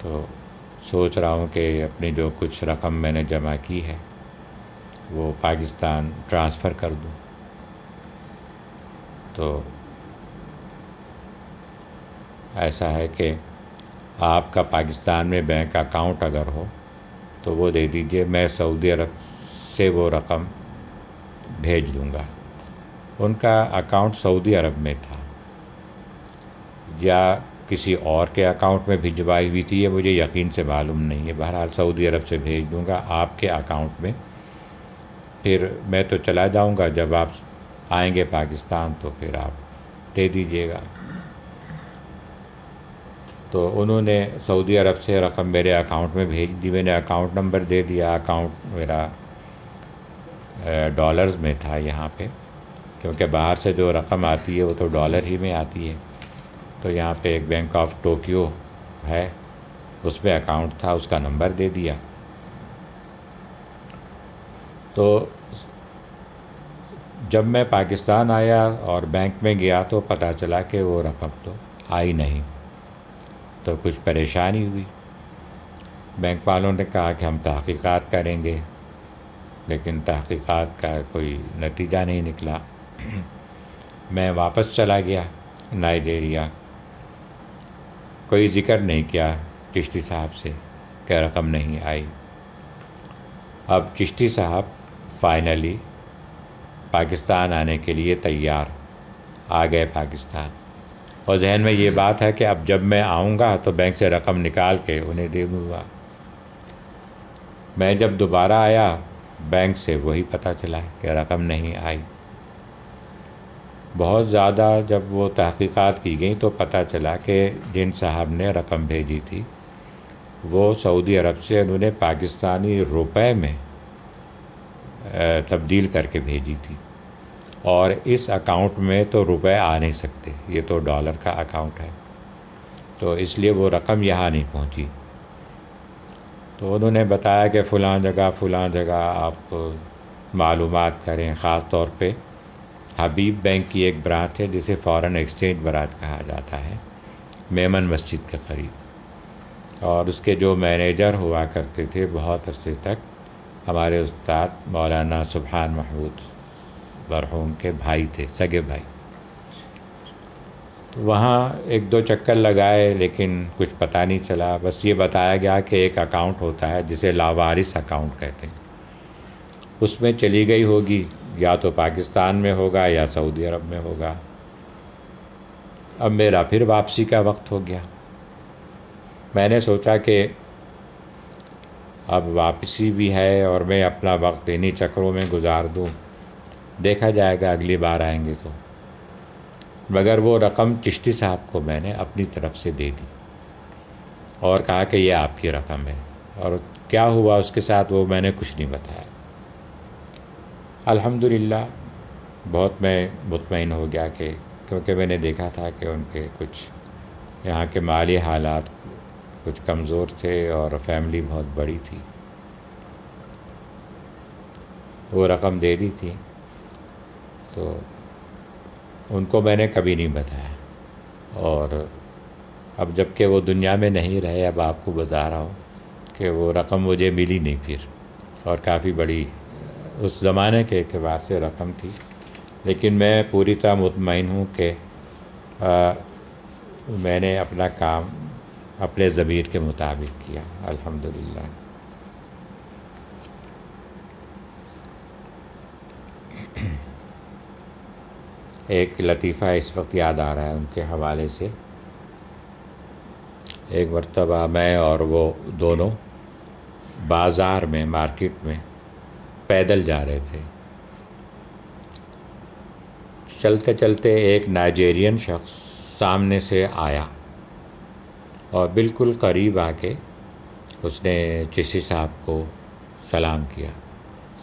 تو سوچ رہا ہوں کہ اپنی جو کچھ رقم میں نے جمع کی ہے وہ پاکستان ٹرانسفر کر دوں۔ تو ایسا ہے کہ آپ کا پاکستان میں بینک اکاؤنٹ اگر ہو تو وہ دے دیجئے، میں سعودی عرب سے وہ رقم بھیج دوں گا۔ ان کا اکاؤنٹ سعودی عرب میں تھا یا کسی اور کے اکاؤنٹ میں بھجوائی ہوئی تھی، یہ مجھے یقین سے معلوم نہیں ہے، بہرحال سعودی عرب سے بھیج دوں گا آپ کے اکاؤنٹ میں۔ پھر میں تو چلا جاؤں گا، جب آپ آئیں گے پاکستان تو پھر آپ دے دیجئے گا۔ تو انہوں نے سعودی عرب سے رقم میرے اکاؤنٹ میں بھیج دی، میں نے اکاؤنٹ نمبر دے دیا، اکاؤنٹ میرا ڈالرز میں تھا یہاں پہ، کیونکہ باہر سے جو رقم آتی ہے وہ تو ڈالر ہی میں آتی ہے۔ تو یہاں پہ ایک بینک آف ٹوکیو ہے، اس میں اکاؤنٹ تھا، اس کا نمبر دے دیا۔ تو جب میں پاکستان آیا اور بینک میں گیا تو پتہ چلا کہ وہ رقم تو آئی نہیں، تو کچھ پریشانی ہوئی۔ بینک والوں نے کہا کہ ہم تحقیقات کریں گے، لیکن تحقیقات کا کوئی نتیجہ نہیں نکلا۔ میں واپس چلا گیا نائجیریا، کوئی ذکر نہیں کیا چشتی صاحب سے کہ رقم نہیں آئی۔ اب چشتی صاحب فائنلی پاکستان آنے کے لیے تیار آ گئے پاکستان، اور ذہن میں یہ بات ہے کہ اب جب میں آؤں گا تو بینک سے رقم نکال کے انہیں دے دوں گا۔ میں جب دوبارہ آیا بینک سے وہی پتہ چلا کہ رقم نہیں آئی۔ بہت زیادہ جب وہ تحقیقات کی گئیں تو پتہ چلا کہ جن صاحب نے رقم بھیجی تھی وہ سعودی عرب سے انہوں نے پاکستانی روپے میں تبدیل کر کے بھیجی تھی، اور اس اکاؤنٹ میں تو روپے آ نہیں سکتے، یہ تو ڈالر کا اکاؤنٹ ہے، تو اس لیے وہ رقم یہاں نہیں پہنچی۔ تو انہوں نے بتایا کہ فلاں جگہ آپ معلومات کریں، خاص طور پہ حبیب بینک کی ایک برانچ ہے جسے فارن ایکسچینج برانچ کہا جاتا ہے، میمن مسجد کے قریب، اور اس کے جو مینیجر ہوا کرتے تھے بہت عرصے تک ہمارے استاد مولانا سبحان محمود مرحوم کے بھائی تھے، سگے بھائی۔ تو وہاں ایک دو چکر لگائے لیکن کچھ پتہ نہیں چلا، بس یہ بتایا گیا کہ ایک اکاؤنٹ ہوتا ہے جسے لاوارث اکاؤنٹ کہتے ہیں، اس میں چلی گئی ہوگی، یا تو پاکستان میں ہوگا یا سعودی عرب میں ہوگا۔ اب میرا پھر واپسی کا وقت ہو گیا، میں نے سوچا کہ اب واپسی بھی ہے اور میں اپنا وقت انہی چکروں میں گزار دوں، دیکھا جائے گا اگلی بار آئیں گے تو۔ مگر وہ رقم چشتی صاحب کو میں نے اپنی طرف سے دے دی اور کہا کہ یہ آپ کی رقم ہے، اور کیا ہوا اس کے ساتھ وہ میں نے کچھ نہیں بتایا۔ الحمدللہ بہت میں مطمئن ہو گیا کہ کیونکہ میں نے دیکھا تھا کہ ان کے کچھ یہاں کے مالی حالات کچھ کمزور تھے اور فیملی بہت بڑی تھی، وہ رقم دے دی تھی، تو ان کو میں نے کبھی نہیں بتایا۔ اور اب جب کہ وہ دنیا میں نہیں رہے، اب آپ کو بتا رہا ہوں کہ وہ رقم مجھے ملی نہیں پھر، اور کافی بڑی اس زمانے کے اعتبار سے رقم تھی، لیکن میں پوری طرح مطمئن ہوں کہ میں نے اپنا کام اپنے ضمیر کے مطابق کیا، الحمدللہ۔ ایک لطیفہ اس وقت یاد آ رہا ہے ان کے حوالے سے۔ ایک مرتبہ میں اور وہ دونوں بازار میں، مارکیٹ میں پیدل جا رہے تھے، چلتے چلتے ایک نائجیرین شخص سامنے سے آیا اور بالکل قریب آ کے اس نے چشتی صاحب کو سلام کیا.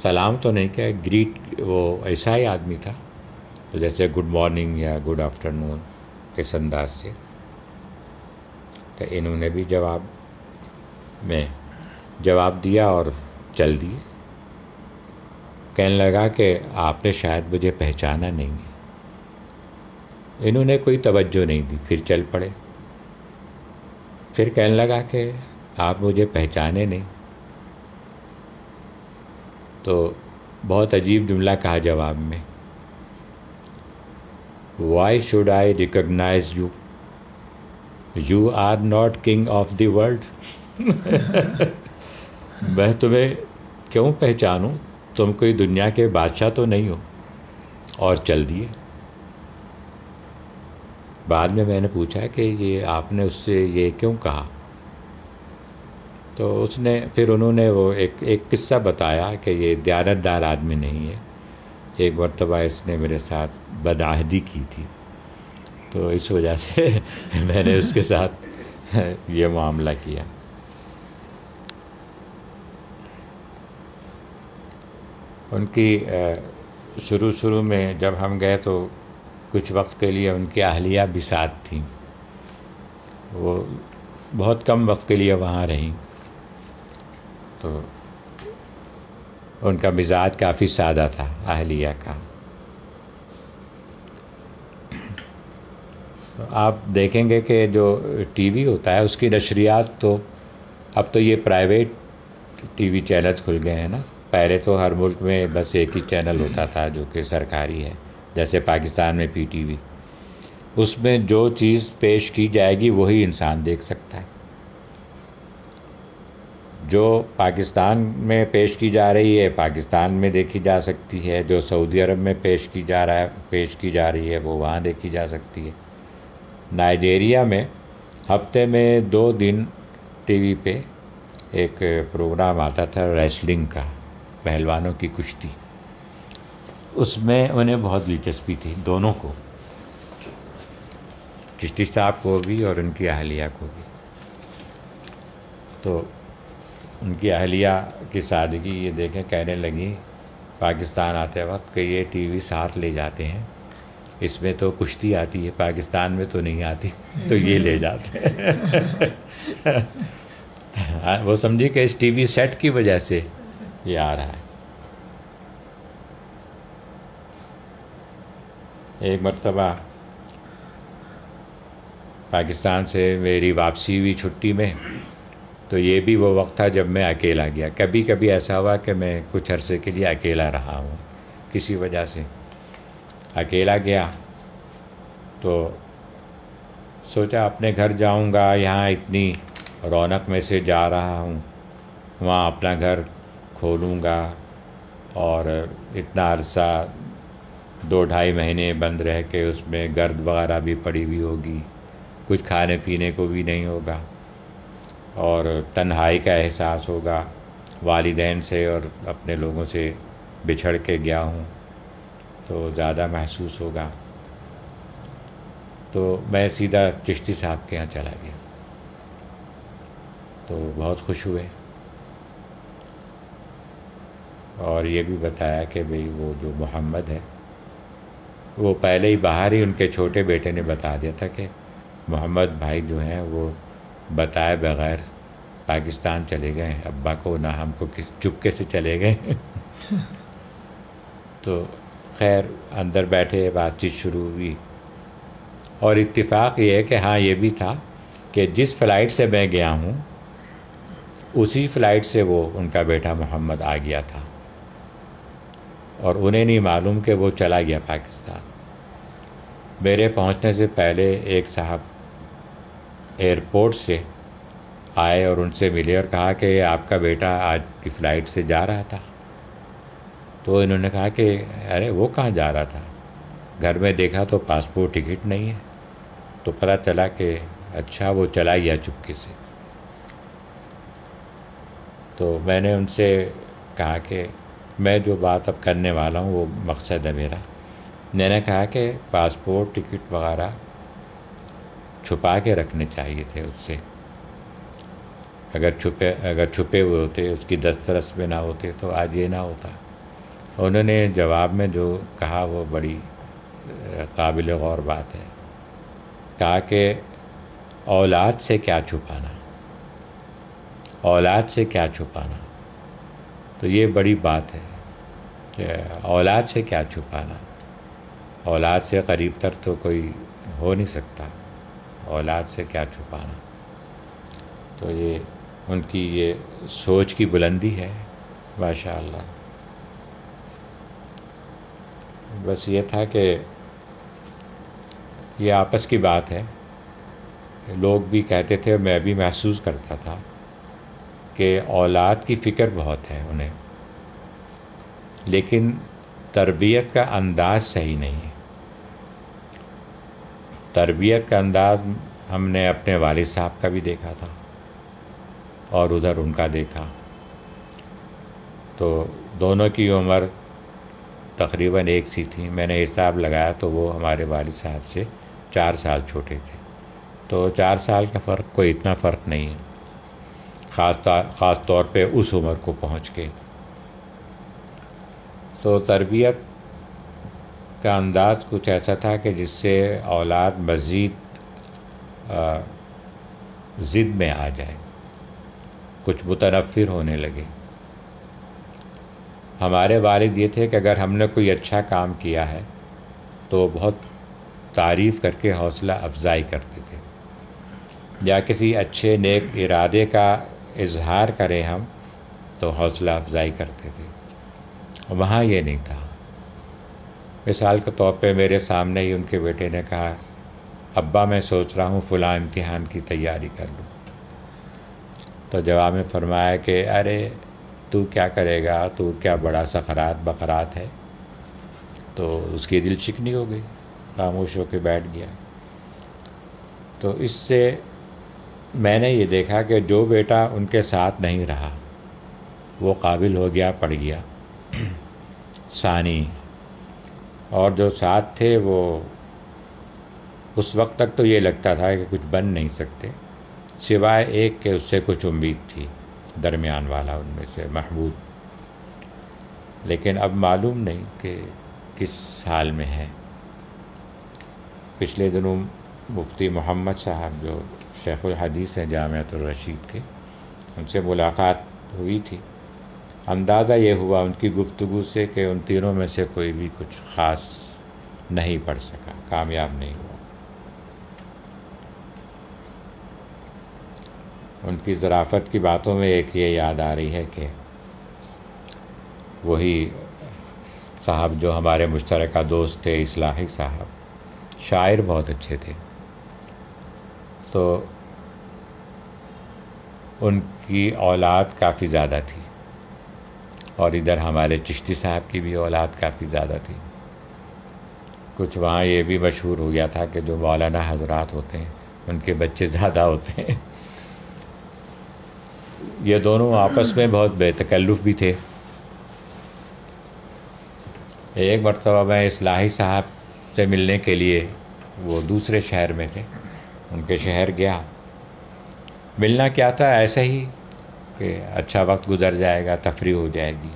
سلام تو نہیں کیا، گریٹ، وہ ایسا ہی آدمی تھا جیسے گڈ مارننگ یا گڈ آفٹر نون اس انداز سے. تو انہوں نے بھی جواب دیا اور چل دیے. کہنے لگا کہ آپ نے شاید مجھے پہچانا نہیں ہے. انہوں نے کوئی توجہ نہیں دی، پھر چل پڑے. پھر کہنے لگا کہ آپ مجھے پہچانے نہیں. تو بہت عجیب جملہ کہا جواب میں، why should I recognise you, you are not king of the world. میں تمہیں کیوں پہچانوں، تم کوئی دنیا کے بادشاہ تو نہیں ہو. اور چل دیے. بعد میں نے پوچھا کہ یہ آپ نے اس سے یہ کیوں کہا؟ تو پھر انہوں نے وہ ایک قصہ بتایا کہ یہ دیانتدار آدمی نہیں ہے. ایک مرتبہ اس نے میرے ساتھ بدعہدی کی تھی، تو اس وجہ سے میں نے اس کے ساتھ یہ معاملہ کیا. ان کی شروع میں جب ہم گئے تو کچھ وقت کے لیے ان کی اہلیہ بھی ساتھ تھیں. وہ بہت کم وقت کے لیے وہاں رہیں. تو ان کا مزاج کافی سادہ تھا اہلیہ کا. آپ دیکھیں گے کہ جو ٹی وی ہوتا ہے اس کی نشریات تو اب تو یہ پرائیویٹ ٹی وی چینلز کھل گئے ہیں نا. پہلے تو ہر ملک میں بس ایک ہی چینل ہوتا تھا جو کہ سرکاری ہے، جیسے پاکستان میں پی ٹی وی. اس میں جو چیز پیش کی جائے گی وہی انسان دیکھ سکتا ہے. جو پاکستان میں پیش کی جا رہی ہے پاکستان میں دیکھی جا سکتی ہے، جو سعودی عرب میں پیش کی جا رہی ہے وہ وہاں دیکھی جا سکتی ہے. نائجیریا میں ہفتے میں 2 دن ٹی وی پہ ایک پروگرام آتا تھا ریسلنگ کا، پہلوانوں کی کشتی. اس میں انہیں بہت دلچسپی تھی، دونوں کو، چشتی صاحب کو بھی اور ان کی اہلیہ کو بھی. تو ان کی اہلیہ کی سادگی یہ دیکھیں، کہنے لگی پاکستان آتے وقت کہ یہ ٹی وی ساتھ لے جاتے ہیں، اس میں تو کشتی آتی ہے، پاکستان میں تو نہیں آتی، تو یہ لے جاتے ہیں. وہ سمجھی کہ اس ٹی وی سیٹ کی وجہ سے یہ آ رہا ہے. ایک مرتبہ پاکستان سے میری واپسی ہوئی چھٹی میں، تو یہ بھی وہ وقت تھا جب میں اکیلا گیا. کبھی کبھی ایسا ہوا کہ میں کچھ عرصے کے لیے اکیلا رہا ہوں، کسی وجہ سے اکیلا گیا. تو سوچا اپنے گھر جاؤں گا، یہاں اتنی رونق میں سے جا رہا ہوں، وہاں اپنا گھر کھولوں گا اور اتنا عرصہ 2-2.5 مہینے بند رہ کے اس میں گرد وغیرہ بھی پڑی ہوئی ہوگی، کچھ کھانے پینے کو بھی نہیں ہوگا، اور تنہائی کا احساس ہوگا. والدین سے اور اپنے لوگوں سے بچھڑ کے گیا ہوں تو زیادہ محسوس ہوگا. تو میں سیدھا چشتی صاحب کے یہاں چلا گیا. تو بہت خوش ہوئے اور یہ بھی بتایا کہ بھئی وہ جو محمد ہے، وہ پہلے ہی باہر ہی ان کے چھوٹے بیٹے نے بتا دیا تھا کہ محمد بھائی جو ہیں وہ بتائے بغیر پاکستان چلے گئے، ابا کو نہ ہم کو چپکے سے چلے گئے. تو خیر اندر بیٹھے بات چیت شروع ہوئی، اور اتفاق یہ ہے کہ ہاں یہ بھی تھا کہ جس فلائٹ سے میں گیا ہوں اسی فلائٹ سے وہ ان کا بیٹا محمد آ گیا تھا، اور انہیں نہیں معلوم کہ وہ چلا گیا پاکستان. میرے پہنچنے سے پہلے ایک صاحب ایئرپورٹ سے آئے اور ان سے ملے اور کہا کہ آپ کا بیٹا آج کی فلائٹ سے جا رہا تھا. تو انہوں نے کہا کہ ارے وہ کہاں جا رہا تھا، گھر میں دیکھا تو پاسپورٹ ٹکٹ نہیں ہے. تو پتہ چلا کہ اچھا وہ چلا گیا چپکے سے. تو میں نے ان سے کہا کہ میں جو بات اب کرنے والا ہوں وہ مقصد ہے میرا. میں نے کہا کہ پاسپورٹ ٹکٹ وغیرہ چھپا کے رکھنے چاہیے تھے اس سے، اگر چھپے ہوئے ہوتے، اس کی دسترس میں نہ ہوتے تو آج یہ نہ ہوتا۔ انہوں نے جواب میں جو کہا وہ بڑی قابل غور بات ہے۔ کہا کہ اولاد سے کیا چھپانا، اولاد سے کیا چھپانا۔ تو یہ بڑی بات ہے کہ اولاد سے کیا چھپانا۔ اولاد سے قریب تر تو کوئی ہو نہیں سکتا، اولاد سے کیا چھپانا۔ تو یہ ان کی یہ سوچ کی بلندی ہے، ماشاء اللہ۔ بس یہ تھا کہ یہ آپس کی بات ہے۔ لوگ بھی کہتے تھے، میں بھی محسوس کرتا تھا کہ اولاد کی فکر بہت ہے انہیں، لیکن تربیت کا انداز صحیح نہیں ہے۔ تربیت کا انداز ہم نے اپنے والد صاحب کا بھی دیکھا تھا اور ادھر ان کا دیکھا، تو دونوں کی عمر تقریباً ایک سی تھی۔ میں نے حساب لگایا تو وہ ہمارے والد صاحب سے 4 سال چھوٹے تھے، تو 4 سال کا فرق کوئی اتنا فرق نہیں ہے، خاص طور پہ اس عمر کو پہنچ کے۔ تو تربیت کا انداز کچھ ایسا تھا کہ جس سے اولاد مزید ضد میں آ جائے، کچھ متنفر ہونے لگے۔ ہمارے والد یہ تھے کہ اگر ہم نے کوئی اچھا کام کیا ہے تو بہت تعریف کر کے حوصلہ افزائی کرتے تھے، یا کسی اچھے نیک ارادے کا اظہار کریں ہم تو حوصلہ افزائی کرتے تھے۔ وہاں یہ نہیں تھا۔ مثال کے طور پہ میرے سامنے ہی ان کے بیٹے نے کہا، ابا میں سوچ رہا ہوں فلاں امتحان کی تیاری کر لوں۔ تو جواب میں فرمایا کہ ارے تو کیا کرے گا، تو کیا بڑا سقرات بقرات ہے۔ تو اس کی دل شکنی ہو گئی، خاموش ہو کے بیٹھ گیا۔ تو اس سے میں نے یہ دیکھا کہ جو بیٹا ان کے ساتھ نہیں رہا وہ قابل ہو گیا، پڑ گیا ثانی، اور جو ساتھ تھے وہ اس وقت تک تو یہ لگتا تھا کہ کچھ بن نہیں سکتے، سوائے ایک کہ اس سے کچھ امید تھی، درمیان والا ان میں سے محمود۔ لیکن اب معلوم نہیں کہ کس حال میں ہے۔ پچھلے دنوں مفتی محمد صاحب جو شیخ الحدیث ہیں جامعۃ الرشید کے، ان سے ملاقات ہوئی تھی۔ اندازہ یہ ہوا ان کی گفتگو سے کہ ان تینوں میں سے کوئی بھی کچھ خاص نہیں پڑھ سکا، کامیاب نہیں ہوا۔ ان کی ظرافت کی باتوں میں ایک یہ یاد آ رہی ہے کہ وہی صاحب جو ہمارے مشترکہ دوست تھے، اصلاحی صاحب، شاعر بہت اچھے تھے، تو ان کی اولاد کافی زیادہ تھی، اور ادھر ہمارے چشتی صاحب کی بھی اولاد کافی زیادہ تھی۔ کچھ وہاں یہ بھی مشہور ہو گیا تھا کہ جو مولانا حضرات ہوتے ہیں ان کے بچے زیادہ ہوتے ہیں۔ یہ دونوں آپس میں بہت بے تکلف بھی تھے۔ ایک مرتبہ میں اصلاحی صاحب سے ملنے کے لیے، وہ دوسرے شہر میں تھے، ان کے شہر گیا۔ ملنا کیا تھا، ایسے ہی کہ اچھا وقت گزر جائے گا، تفریح ہو جائے گی۔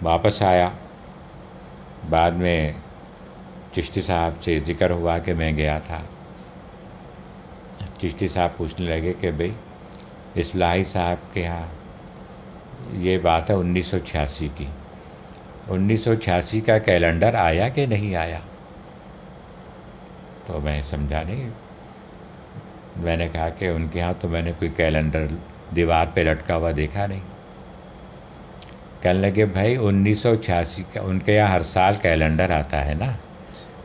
واپس آیا، بعد میں چشتی صاحب سے ذکر ہوا کہ میں گیا تھا۔ چشتی صاحب پوچھنے لگے کہ بھئی اصلاحی صاحب کے ہاں یہ بات ہے 1986 کی، 1986 کا کیلنڈر آیا کہ نہیں آیا؟ تو میں سمجھا نہیں۔ میں نے کہا کہ ان کے ہاں تو میں نے کوئی کیلنڈر دیوار پہ لٹکا ہوا دیکھا نہیں۔ کہنے لگے بھائی 1986 کا، ان کے یہاں ہر سال کیلنڈر آتا ہے نا،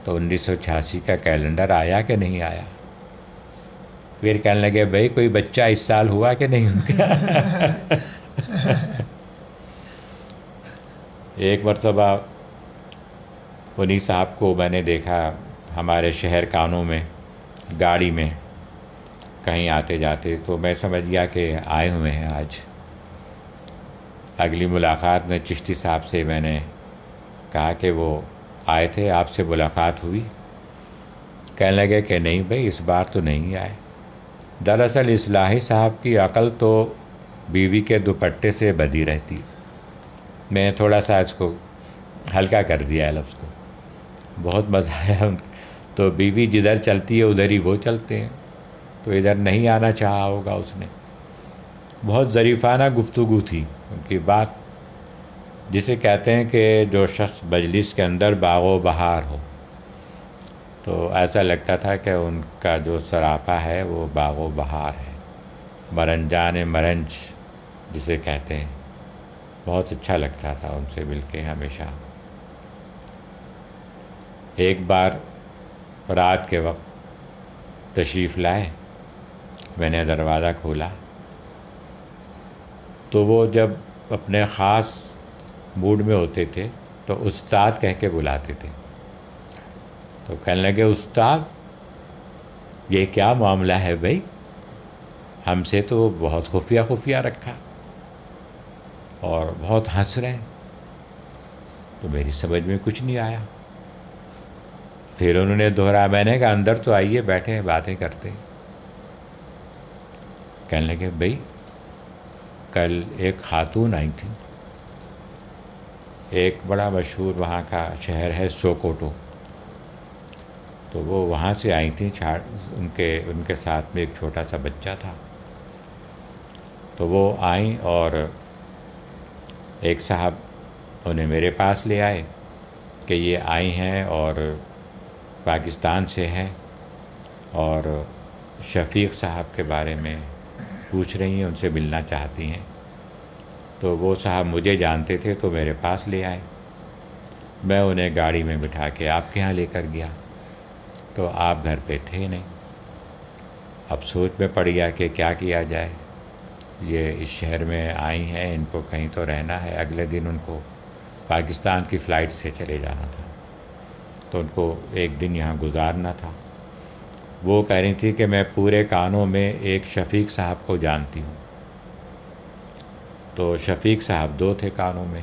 تو 1986 کا کیلنڈر آیا کہ نہیں آیا؟ پھر کہنے لگے بھائی کوئی بچہ اس سال ہوا کہ نہیں ان کا؟ ایک مرتبہ انہی صاحب کو میں نے دیکھا ہمارے شہر کانوں میں گاڑی میں کہیں آتے جاتے، تو میں سمجھ گیا کہ آئے ہوئے ہیں آج۔ اگلی ملاقات میں چشتی صاحب سے میں نے کہا کہ وہ آئے تھے، آپ سے ملاقات ہوئی؟ کہنے لگے کہ نہیں بھائی اس بار تو نہیں آئے۔ دراصل اصلاحی صاحب کی عقل تو بیوی کے دوپٹے سے بدی رہتی. میں تھوڑا سا اس کو ہلکا کر دیا ہے لفظ کو. بہت مزہ آیا. تو بیوی جدھر چلتی ہے ادھر ہی وہ چلتے ہیں. تو ادھر نہیں آنا چاہا ہوگا اس نے. بہت ظریفانہ گفتگو تھی ان کی بات. جسے کہتے ہیں کہ جو شخص مجلس کے اندر باغ و بہار ہو، تو ایسا لگتا تھا کہ ان کا جو سراپا ہے وہ باغ و بہار ہے. مرنجان مرنج جسے کہتے ہیں. بہت اچھا لگتا تھا ان سے مل کے ہمیشہ. ایک بار رات کے وقت تشریف لائے. میں نے دروازہ کھولا تو وہ جب اپنے خاص موڈ میں ہوتے تھے تو استاد کہہ کے بلاتے تھے. تو کہنے لگے استاد یہ کیا معاملہ ہے بھائی؟ ہم سے تو بہت خفیہ رکھا اور بہت ہنس رہے ہیں. تو میری سمجھ میں کچھ نہیں آیا. پھر انہوں نے دوہرایا. میں نے کہا اندر تو آئیے بیٹھے ہیں باتیں کرتے ہیں. کہنے لگے بھائی کل ایک خاتون آئی تھی. ایک بڑا مشہور وہاں کا شہر ہے سوکوٹو. تو وہ وہاں سے آئی تھیں. ان کے ساتھ میں ایک چھوٹا سا بچہ تھا. تو وہ آئیں اور ایک صاحب انہیں میرے پاس لے آئے کہ یہ آئی ہیں اور پاکستان سے ہیں اور شفیق صاحب کے بارے میں پوچھ رہی ہیں، ان سے ملنا چاہتی ہیں. تو وہ صاحب مجھے جانتے تھے تو میرے پاس لے آئے. میں انہیں گاڑی میں بٹھا کے آپ کے ہاں لے کر گیا. تو آپ گھر پہ تھے نہیں. اب سوچ میں پڑ گیا کہ کیا کیا جائے. یہ اس شہر میں آئی ہیں، ان کو کہیں تو رہنا ہے. اگلے دن ان کو پاکستان کی فلائٹ سے چلے جانا تھا. تو ان کو ایک دن یہاں گزارنا تھا. وہ کہہ رہی تھی کہ میں پورے کانوں میں ایک شفیق صاحب کو جانتی ہوں. تو شفیق صاحب 2 تھے کانوں میں،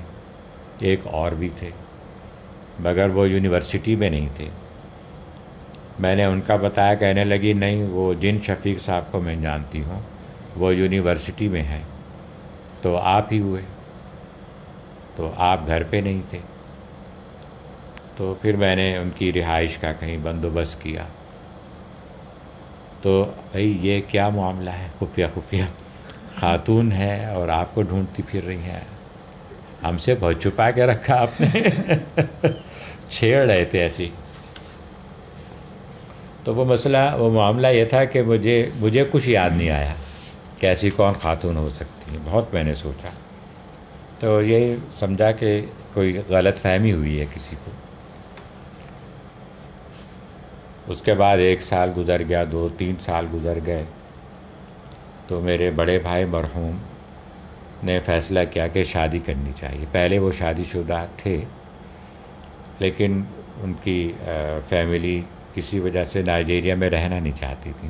ایک اور بھی تھے مگر وہ یونیورسٹی میں نہیں تھے. میں نے ان کا بتایا. کہنے لگی نہیں، وہ جن شفیق صاحب کو میں جانتی ہوں وہ یونیورسٹی میں ہیں. تو آپ ہی ہوئے. تو آپ گھر پہ نہیں تھے. تو پھر میں نے ان کی رہائش کا کہیں بندوبست کیا. تو بھائی یہ کیا معاملہ ہے؟ خفیہ خاتون ہے اور آپ کو ڈھونڈتی پھر رہی ہیں. ہم سے بہت چھپا کے رکھا آپ نے. چھیڑ رہے تھے ایسی. تو وہ معاملہ یہ تھا کہ مجھے کچھ یاد نہیں آیا کہ ایسی کون خاتون ہو سکتی ہے. بہت میں نے سوچا. تو یہ سمجھا کہ کوئی غلط فہمی ہوئی ہے کسی کو. اس کے بعد 1 سال گزر گیا، 2-3 سال گزر گئے. تو میرے بڑے بھائی مرحوم نے فیصلہ کیا کہ شادی کرنی چاہیے. پہلے وہ شادی شدہ تھے لیکن ان کی فیملی کسی وجہ سے نائجیریا میں رہنا نہیں چاہتی تھی،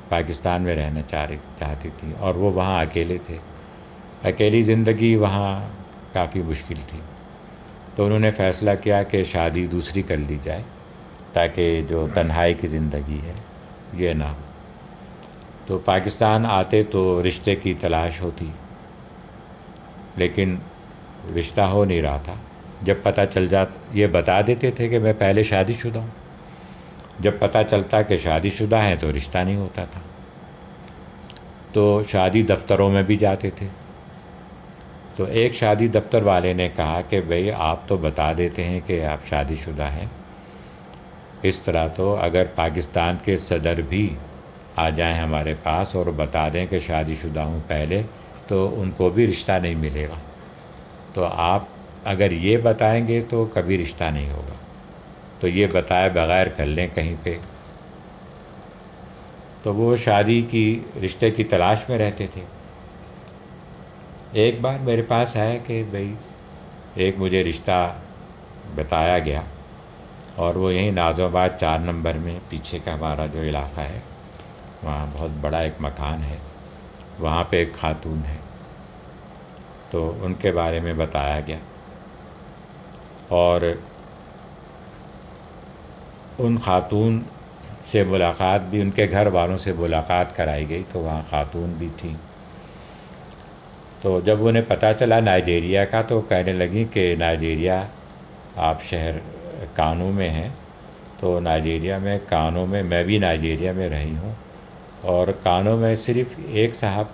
پاکستان میں رہنا چاہتی تھی. اور وہ وہاں اکیلے تھے. اکیلی زندگی وہاں کافی مشکل تھی. تو انہوں نے فیصلہ کیا کہ شادی دوسری کر لی جائے تاکہ جو تنہائی کی زندگی ہے یہ نہ ہو. تو پاکستان آتے تو رشتے کی تلاش ہوتی لیکن رشتہ ہو نہیں رہا تھا. جب پتہ چل یہ بتا دیتے تھے کہ میں پہلے شادی شدہ ہوں. جب پتہ چلتا کہ شادی شدہ ہیں تو رشتہ نہیں ہوتا تھا. تو شادی دفتروں میں بھی جاتے تھے. تو ایک شادی دفتر والے نے کہا کہ بھئی آپ تو بتا دیتے ہیں کہ آپ شادی شدہ ہیں، اس طرح تو اگر پاکستان کے صدر بھی آ جائیں ہمارے پاس اور بتا دیں کہ شادی شدہ ہوں پہلے تو ان کو بھی رشتہ نہیں ملے گا. تو آپ اگر یہ بتائیں گے تو کبھی رشتہ نہیں ہوگا. تو یہ بتائے بغیر کر لیں کہیں پہ. تو وہ شادی کی رشتے کی تلاش میں رہتے تھے. ایک بار میرے پاس آیا کہ بھئی ایک مجھے رشتہ بتایا گیا اور وہ یہیں ناظم آباد 4 نمبر میں پیچھے کا ہمارا جو علاقہ ہے وہاں بہت بڑا ایک مکان ہے، وہاں پہ ایک خاتون ہے. تو ان کے بارے میں بتایا گیا اور ان خاتون سے ملاقات بھی، ان کے گھر والوں سے ملاقات کرائی گئی تو وہاں خاتون بھی تھیں. تو جب انہیں پتہ چلا نائجیریا کا تو کہنے لگیں کہ نائجیریا آپ شہر کانو میں ہیں. تو نائجیریا میں کانو میں میں بھی نائجیریا میں رہی ہوں اور کانو میں صرف ایک صاحب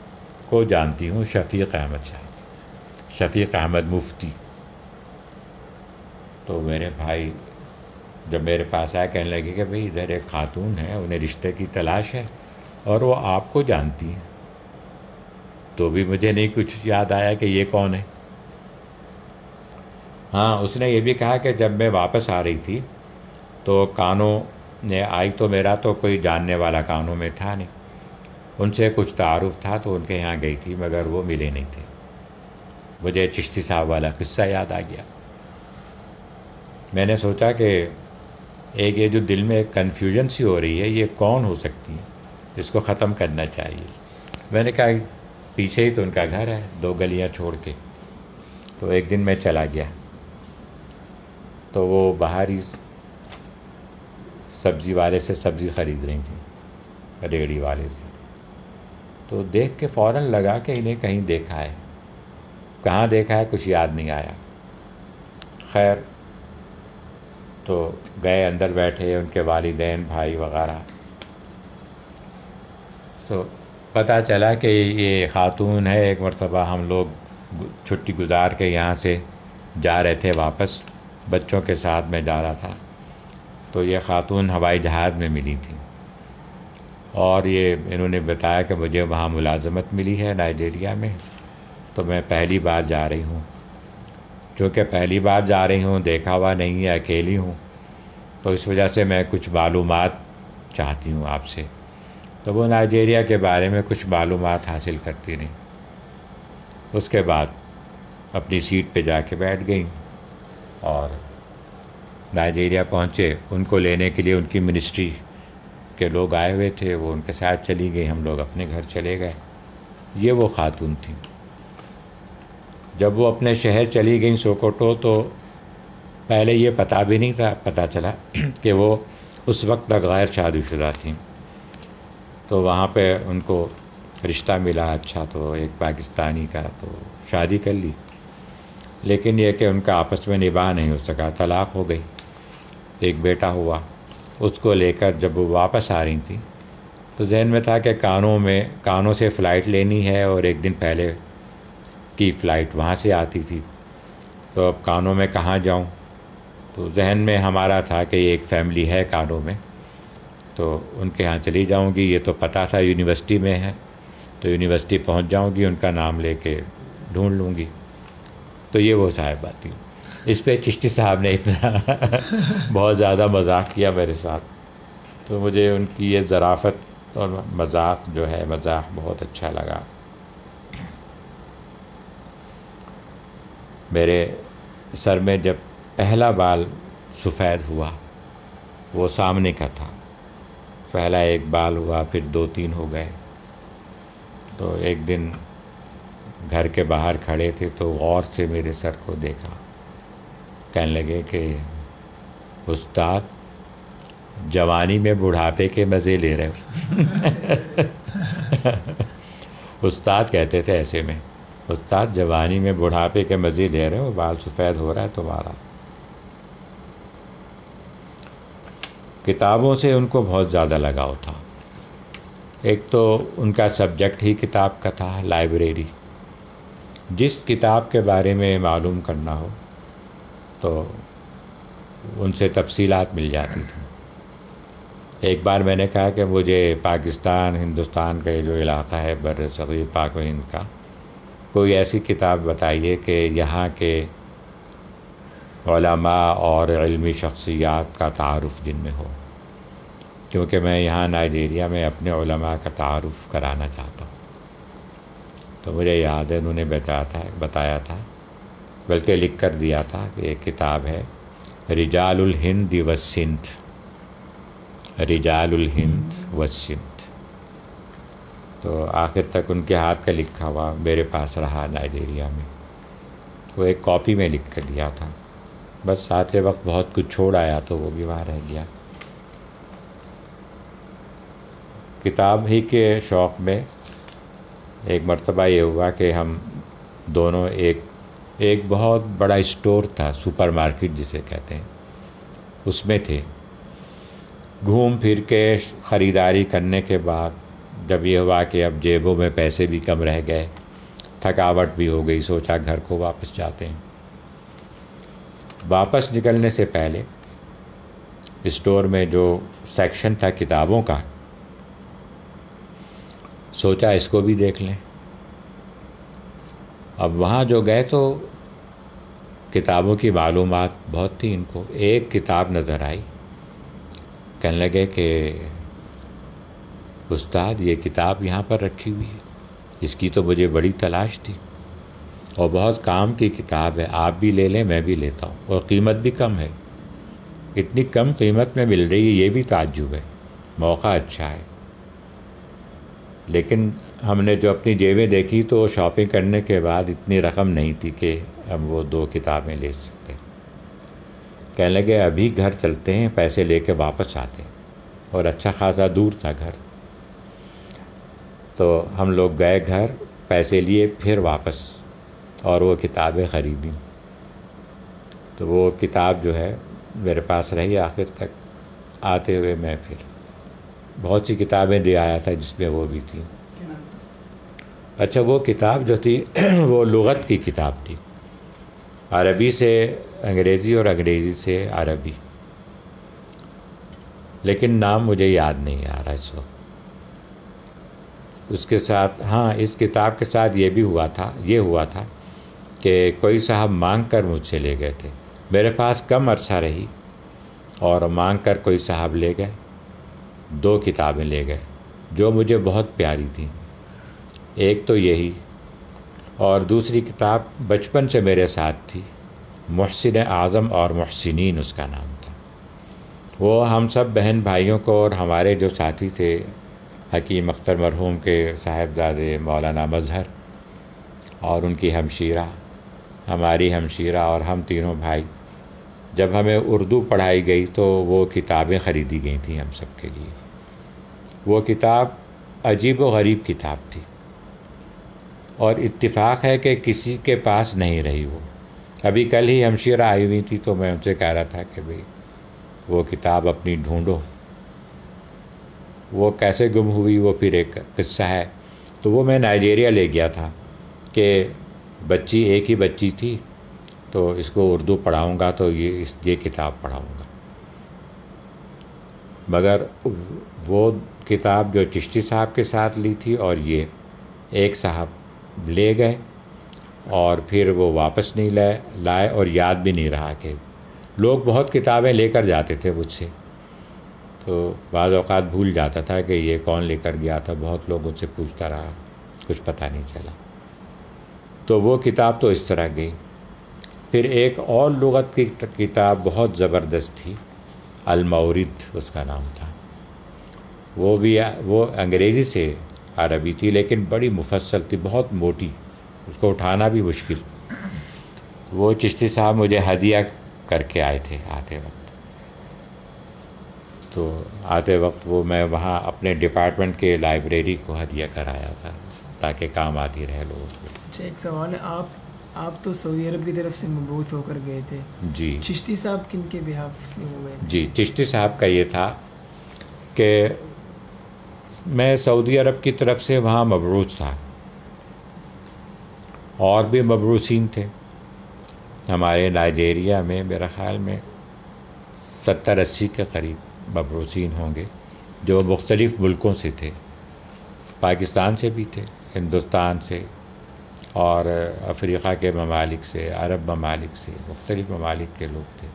کو جانتی ہوں، شفیق احمد صاحب، شفیق احمد مفتی. تو میرے بھائی جب میرے پاس آیا کہنے لگے کہ بھئی ادھر ایک خاتون ہے، انہیں رشتے کی تلاش ہے اور وہ آپ کو جانتی ہیں. تو بھی مجھے نہیں کچھ یاد آیا کہ یہ کون ہے. ہاں اس نے یہ بھی کہا کہ جب میں واپس آ رہی تھی تو کانو نے آئی تو میرا تو کوئی جاننے والا کانو میں تھا نہیں، ان سے کچھ تعارف تھا تو ان کے یہاں گئی تھی مگر وہ ملے نہیں تھے. مجھے چشتی صاحب والا قصہ یاد آ گیا. میں نے سوچا کہ ایک یہ جو دل میں ایک کنفیوژن سی ہو رہی ہے یہ کون ہو سکتی ہے، اس کو ختم کرنا چاہیے. میں نے کہا پیچھے ہی تو ان کا گھر ہے 2 گلیاں چھوڑ کے. تو ایک دن میں چلا گیا تو وہ باہر ہی سبزی والے سے سبزی خرید رہی تھیں، ریڑھی والے سے. تو دیکھ کے فوراً لگا کہ انہیں کہیں دیکھا ہے. کہاں دیکھا ہے کچھ یاد نہیں آیا. خیر تو گئے اندر بیٹھے ان کے والدین بھائی وغیرہ. تو پتہ چلا کہ یہ خاتون ہے. ایک مرتبہ ہم لوگ چھٹی گزار کے یہاں سے جا رہے تھے واپس، بچوں کے ساتھ میں جا رہا تھا تو یہ خاتون ہوائی جہاز میں ملی تھی اور یہ انہوں نے بتایا کہ مجھے وہاں ملازمت ملی ہے نائجیریا میں تو میں پہلی بار جا رہی ہوں. چونکہ پہلی بار جا رہی ہوں، دیکھا ہوا نہیں ہے، اکیلی ہوں، تو اس وجہ سے میں کچھ معلومات چاہتی ہوں آپ سے. تو وہ نائجیریا کے بارے میں کچھ معلومات حاصل کرتی رہیں. اس کے بعد اپنی سیٹ پہ جا کے بیٹھ گئیں اور نائجیریا پہنچے. ان کو لینے کے لیے ان کی منسٹری کے لوگ آئے ہوئے تھے، وہ ان کے ساتھ چلی گئی. ہم لوگ اپنے گھر چلے گئے. یہ وہ خاتون تھیں. جب وہ اپنے شہر چلی گئیں سوکوٹو تو پہلے یہ پتہ بھی نہیں تھا، پتہ چلا کہ وہ اس وقت تک غیر شادی شدہ تھیں. تو وہاں پہ ان کو رشتہ ملا اچھا، تو ایک پاکستانی کا، تو شادی کر لی. لیکن یہ کہ ان کا آپس میں نباہ نہیں ہو سکا، طلاق ہو گئی. ایک بیٹا ہوا. اس کو لے کر جب وہ واپس آ رہی تھیں تو ذہن میں تھا کہ کانو سے فلائٹ لینی ہے اور ایک دن پہلے کی فلائٹ وہاں سے آتی تھی. تو اب کانو میں کہاں جاؤں؟ تو ذہن میں ہمارا تھا کہ یہ ایک فیملی ہے کانو میں تو ان کے ہاں چلی جاؤں گی. یہ تو پتہ تھا یونیورسٹی میں ہے تو یونیورسٹی پہنچ جاؤں گی، ان کا نام لے کے ڈھونڈ لوں گی. تو یہ وہ صاحبہ تھی. اس پہ چشتی صاحب نے اتنا بہت زیادہ مذاق کیا میرے ساتھ. تو مجھے ان کی یہ ظرافت اور مذاق جو ہے مذاق بہت اچھا لگا. میرے سر میں جب پہلا بال سفید ہوا وہ سامنے کا تھا. پہلا ایک بال ہوا، پھر 2-3 ہو گئے. تو ایک دن گھر کے باہر کھڑے تھے تو غور سے میرے سر کو دیکھا. کہنے لگے کہ استاد جوانی میں بڑھاپے کے مزے لے رہے ہو. استاد کہتے تھے ایسے میں، استاد جوانی میں بڑھاپے کے مزے لے رہے ہو، بال سفید ہو رہا ہے تمہارا. کتابوں سے ان کو بہت زیادہ لگاؤ تھا. ایک تو ان کا سبجیکٹ ہی کتاب کا تھا، لائبریری. جس کتاب کے بارے میں معلوم کرنا ہو تو ان سے تفصیلات مل جاتی تھیں. ایک بار میں نے کہا کہ مجھے پاکستان ہندوستان کا یہ جو علاقہ ہے بر صغیر پاک و ہند کا، کوئی ایسی کتاب بتائیے کہ یہاں کے علماء اور علمی شخصیات کا تعارف جن میں ہو، کیونکہ میں یہاں نائجیریا میں اپنے علماء کا تعارف کرانا چاہتا ہوں. تو مجھے یاد ہے انہوں نے بتایا تھا بلکہ لکھ کر دیا تھا کہ ایک کتاب ہے رجال الہند والسندھ، رجال الہند والسندھ. تو آخر تک ان کے ہاتھ کا لکھا ہوا میرے پاس رہا نائجیریا میں. وہ ایک کاپی میں لکھ کر دیا تھا، بس آتے وقت بہت کچھ چھوڑ آیا تو وہ بھی وہاں رہ گیا. کتاب ہی کے شوق میں ایک مرتبہ یہ ہوا کہ ہم دونوں ایک بہت بڑا اسٹور تھا، سپر مارکیٹ جسے کہتے ہیں، اس میں تھے۔ گھوم پھر کے خریداری کرنے کے بعد جب یہ ہوا کہ اب جیبوں میں پیسے بھی کم رہ گئے، تھکاوٹ بھی ہو گئی، سوچا گھر کو واپس جاتے ہیں۔ واپس نکلنے سے پہلے اسٹور میں جو سیکشن تھا کتابوں کا، سوچا اس کو بھی دیکھ لیں۔ اب وہاں جو گئے تو کتابوں کی معلومات بہت تھی ان کو۔ ایک کتاب نظر آئی، کہنے لگے کہ استاد یہ کتاب یہاں پر رکھی ہوئی ہے، اس کی تو مجھے بڑی تلاش تھی اور بہت کام کی کتاب ہے، آپ بھی لے لیں میں بھی لیتا ہوں، اور قیمت بھی کم ہے۔ اتنی کم قیمت میں مل رہی ہے یہ بھی تعجب ہے، موقع اچھا ہے۔ لیکن ہم نے جو اپنی جیبیں دیکھی تو شاپنگ کرنے کے بعد اتنی رقم نہیں تھی کہ ہم وہ 2 کتابیں لے سکتے۔ کہنے لگے ابھی گھر چلتے ہیں، پیسے لے کے واپس آتے ہیں، اور اچھا خاصا دور تھا گھر۔ تو ہم لوگ گئے گھر، پیسے لیے، پھر واپس، اور وہ کتابیں خریدیں۔ تو وہ کتاب جو ہے میرے پاس رہی آخر تک۔ آتے ہوئے میں پھر بہت سی کتابیں دے آیا تھا جس میں وہ بھی تھی۔ اچھا وہ کتاب جو تھی وہ لغت کی کتاب تھی، عربی سے انگریزی اور انگریزی سے عربی، لیکن نام مجھے یاد نہیں آ رہا اس وقت۔ اس کے ساتھ ہاں، اس کتاب کے ساتھ یہ ہوا تھا کہ کوئی صاحب مانگ کر مجھ سے لے گئے تھے، میرے پاس کم عرصہ رہی، اور مانگ کر کوئی صاحب لے گئے، 2 کتابیں لے گئے جو مجھے بہت پیاری تھیں۔ ایک تو یہی، اور دوسری کتاب بچپن سے میرے ساتھ تھی، محسن اعظم اور محسنین اس کا نام تھا۔ وہ ہم سب بہن بھائیوں کو اور ہمارے جو ساتھی تھے، حکیم اختر مرحوم کے صاحبزادے مولانا مظہر اور ان کی ہمشیرہ، ہماری ہمشیرہ، اور ہم تینوں بھائی، جب ہمیں اردو پڑھائی گئی تو وہ کتابیں خریدی گئی تھیں ہم سب کے لیے۔ وہ کتاب عجیب و غریب کتاب تھی، اور اتفاق ہے کہ کسی کے پاس نہیں رہی وہ۔ ابھی کل ہی ہمشیرہ آئی ہوئی تھی تو میں ان سے کہہ رہا تھا کہ بھئی وہ کتاب اپنی ڈھونڈو، وہ کیسے گم ہوئی وہ پھر ایک قصہ ہے۔ تو وہ میں نائجیریا لے گیا تھا کہ بچی، ایک ہی بچی تھی، تو اس کو اردو پڑھاؤں گا تو یہ کتاب پڑھاؤں گا۔ مگر وہ کتاب جو چشتی صاحب کے ساتھ لی تھی، اور یہ ایک صاحب لے گئے، اور پھر وہ واپس نہیں لائے، اور یاد بھی نہیں رہا کہ لوگ بہت کتابیں لے کر جاتے تھے مجھ سے، تو بعض اوقات بھول جاتا تھا کہ یہ کون لے کر گیا تھا، بہت لوگ ان سے پوچھتا رہا، کچھ پتہ نہیں چلا۔ تو وہ کتاب تو اس طرح گئی۔ پھر ایک اور لغت کی کتاب بہت زبردست تھی، المورد اس کا نام تھا، وہ انگریزی سے عربی تھی، لیکن بڑی مفصل تھی، بہت موٹی، اس کو اٹھانا بھی مشکل۔ وہ چشتی صاحب مجھے ہدیہ کر کے آئے تھے آتے وقت، تو آتے وقت وہ میں وہاں اپنے ڈپارٹمنٹ کے لائبریری کو ہدیہ کرایا تھا تاکہ کام آتی رہے لوگوں کو۔ اچھا ایک سوال ہے، آپ تو سعودی عرب کی طرف سے مبعوث ہو کر گئے تھے، جی چشتی صاحب کن کے بہاف سے ہوئے؟ جی، چشتی صاحب کا یہ تھا کہ میں سعودی عرب کی طرف سے وہاں مبعوث تھا، اور بھی مبعوثین تھے ہمارے نائجیریا میں، میرا خیال میں 70-80 کے قریب مبعوثین ہوں گے، جو مختلف ملکوں سے تھے، پاکستان سے بھی تھے، ہندوستان سے، اور افریقہ کے ممالک سے، عرب ممالک سے، مختلف ممالک کے لوگ تھے۔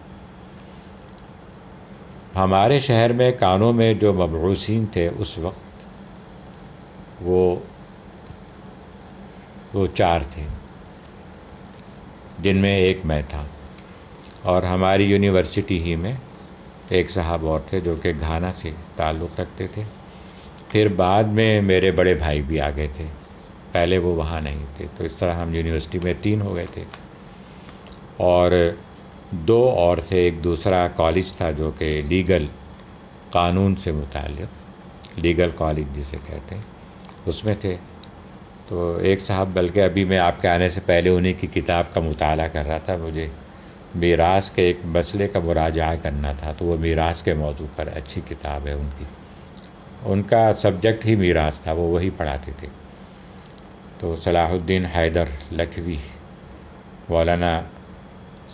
ہمارے شہر میں کانوں میں جو مبعوثین تھے اس وقت وہ 4 تھے، جن میں ایک میں تھا، اور ہماری یونیورسٹی ہی میں ایک صاحب اور تھے جو کہ گھانا سے تعلق رکھتے تھے۔ پھر بعد میں میرے بڑے بھائی بھی آ گئے تھے، پہلے وہ وہاں نہیں تھے، تو اس طرح ہم یونیورسٹی میں 3 ہو گئے تھے، اور 2 اور تھے۔ ایک دوسرا کالج تھا جو کہ لیگل، قانون سے متعلق، لیگل کالج جسے کہتے ہیں، اس میں تھے۔ تو ایک صاحب، بلکہ ابھی میں آپ کے آنے سے پہلے انہیں کی کتاب کا مطالعہ کر رہا تھا، مجھے میراث کے ایک مسئلے کا مراجعہ کرنا تھا، تو وہ میراث کے موضوع پر اچھی کتاب ہے ان کی، ان کا سبجیکٹ ہی میراث تھا، وہ وہی پڑھاتے تھے۔ تو صلاح الدین حیدر لکھوی، مولانا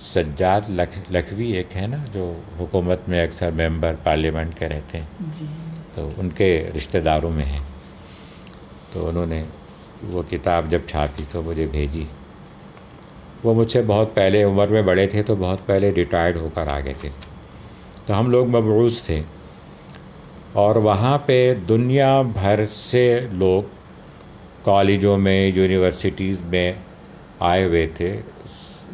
سجاد لکھوی ایک ہے نا جو حکومت میں اکثر ممبر پارلیمنٹ کے رہتے ہیں، جی تو ان کے رشتہ داروں میں ہیں۔ تو انہوں نے وہ کتاب جب چھاپی تو مجھے بھیجی۔ وہ مجھ سے بہت پہلے عمر میں بڑے تھے، تو بہت پہلے ریٹائرڈ ہو کر آ گئے تھے، تو ہم لوگ مبعوث تھے، اور وہاں پہ دنیا بھر سے لوگ کالجوں میں، یونیورسٹیز میں آئے ہوئے تھے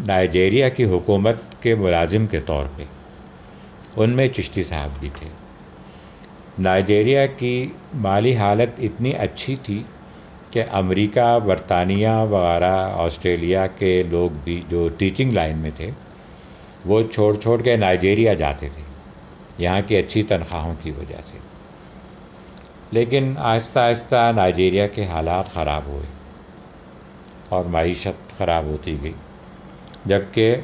نائجیریا کی حکومت کے ملازم کے طور پہ، ان میں چشتی صاحب بھی تھے۔ نائجیریا کی مالی حالت اتنی اچھی تھی کہ امریکہ، برطانیہ وغیرہ، آسٹریلیا کے لوگ بھی جو ٹیچنگ لائن میں تھے وہ چھوڑ کے نائجیریا جاتے تھے یہاں کی اچھی تنخواہوں کی وجہ سے۔ لیکن آہستہ آہستہ نائجیریا کے حالات خراب ہوئے اور معیشت خراب ہوتی گئی، جبکہ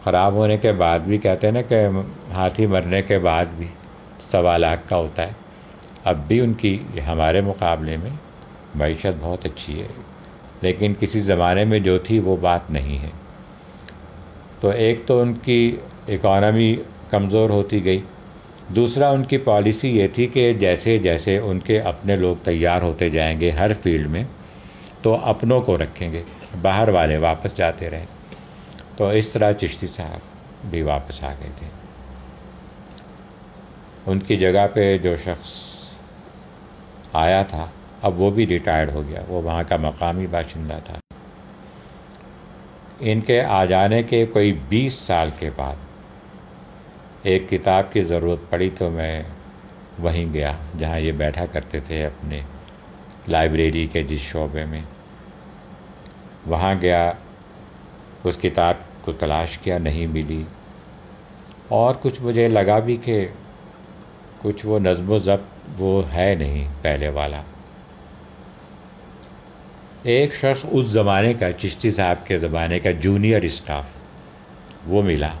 خراب ہونے کے بعد بھی کہتے ہیں نا کہ ہاتھی مرنے کے بعد بھی 1.25 لاکھ کا ہوتا ہے، اب بھی ان کی ہمارے مقابلے میں معیشت بہت اچھی ہے، لیکن کسی زمانے میں جو تھی وہ بات نہیں ہے۔ تو ایک تو ان کی اکانومی کمزور ہوتی گئی، دوسرا ان کی پالیسی یہ تھی کہ جیسے جیسے ان کے اپنے لوگ تیار ہوتے جائیں گے ہر فیلڈ میں تو اپنوں کو رکھیں گے، باہر والے واپس جاتے رہیں۔ تو اس طرح چشتی صاحب بھی واپس آ گئے تھے۔ ان کی جگہ پہ جو شخص آیا تھا اب وہ بھی ریٹائرڈ ہو گیا، وہ وہاں کا مقامی باشندہ تھا۔ ان کے آ جانے کے کوئی 20 سال کے بعد ایک کتاب کی ضرورت پڑی تو میں وہیں گیا جہاں یہ بیٹھا کرتے تھے اپنے لائبریری کے جس شعبے میں، وہاں گیا، اس کتاب کو تلاش کیا، نہیں ملی، اور کچھ مجھے لگا بھی کہ کچھ وہ نظم و ضبط وہ ہے نہیں پہلے والا۔ ایک شخص اس زمانے کا، چشتی صاحب کے زمانے کا جونیئر اسٹاف وہ ملا،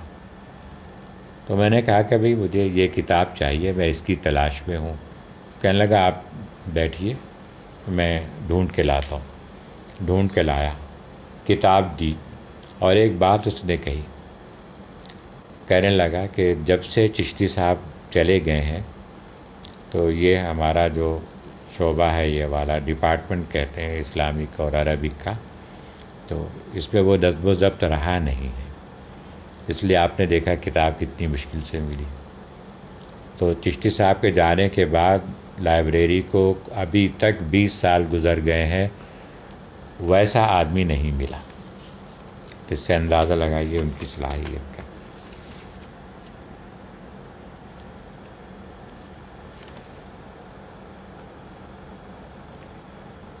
تو میں نے کہا کہ بھئی مجھے یہ کتاب چاہیے، میں اس کی تلاش میں ہوں۔ کہنے لگا آپ بیٹھیے، میں ڈھونڈ کے لاتا ہوں۔ ڈھونڈ کے لایا، کتاب دی، اور ایک بات اس نے کہی، کہنے لگا کہ جب سے چشتی صاحب چلے گئے ہیں تو یہ ہمارا جو شعبہ ہے، یہ والا ڈپارٹمنٹ کہتے ہیں اسلامک اور عربک کا، تو اس میں وہ نظم و ضبط رہا نہیں ہے، اس لیے آپ نے دیکھا کتاب کتنی مشکل سے ملی۔ تو چشتی صاحب کے جانے کے بعد لائبریری کو ابھی تک 20 سال گزر گئے ہیں، ویسا آدمی نہیں ملا۔ اس سے اندازہ لگائیے ان کی صلاحیت کا۔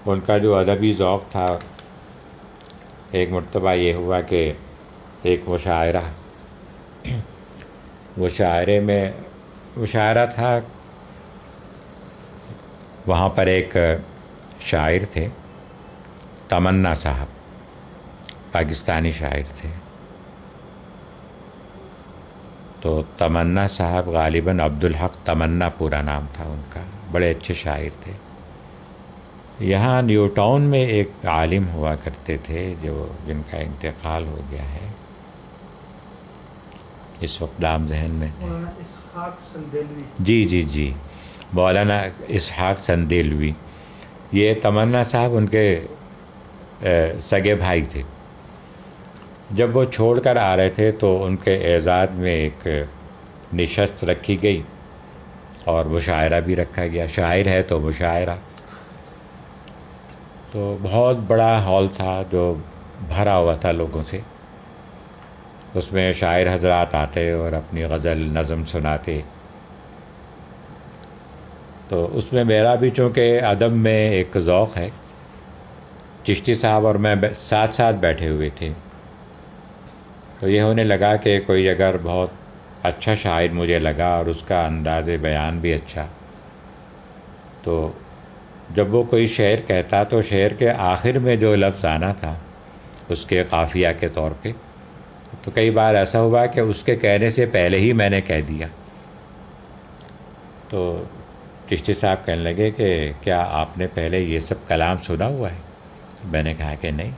ان کا جو ادبی ذوق تھا، ایک مرتبہ یہ ہوا کہ ایک مشاعرہ، مشاعرے میں مشاعرہ تھا، وہاں پر ایک شاعر تھے تمنا صاحب، پاکستانی شاعر تھے۔ تو تمنا صاحب غالباً عبدالحق تمنا پورا نام تھا ان کا، بڑے اچھے شاعر تھے۔ یہاں نیو ٹاؤن میں ایک عالم ہوا کرتے تھے جن کا انتقال ہو گیا ہے، اس وقت نام ذہن میں نہیں۔ مولانا اسحاق سندیلوی۔ جی مولانا اسحاق سندیلوی، یہ تمنا صاحب ان کے سگے بھائی تھے۔ جب وہ چھوڑ کر آ رہے تھے تو ان کے اعزاز میں ایک نشست رکھی گئی اور مشاعرہ بھی رکھا گیا، شاعر ہے تو مشاعرہ۔ تو بہت بڑا ہال تھا جو بھرا ہوا تھا لوگوں سے، اس میں شاعر حضرات آتے اور اپنی غزل نظم سناتے۔ تو اس میں میرا بھی چونکہ ادب میں ایک ذوق ہے، چشتی صاحب اور میں ساتھ ساتھ بیٹھے ہوئے تھے، تو یہ ہونے لگا کہ کوئی اگر بہت اچھا شاعر مجھے لگا اور اس کا انداز بیان بھی اچھا، تو جب وہ کوئی شعر کہتا تو شعر کے آخر میں جو لفظ آنا تھا اس کے قافیہ کے طور پہ، تو کئی بار ایسا ہوا کہ اس کے کہنے سے پہلے ہی میں نے کہہ دیا. تو چشتی صاحب کہنے لگے کہ کیا آپ نے پہلے یہ سب کلام سنا ہوا ہے؟ میں نے کہا کہ نہیں.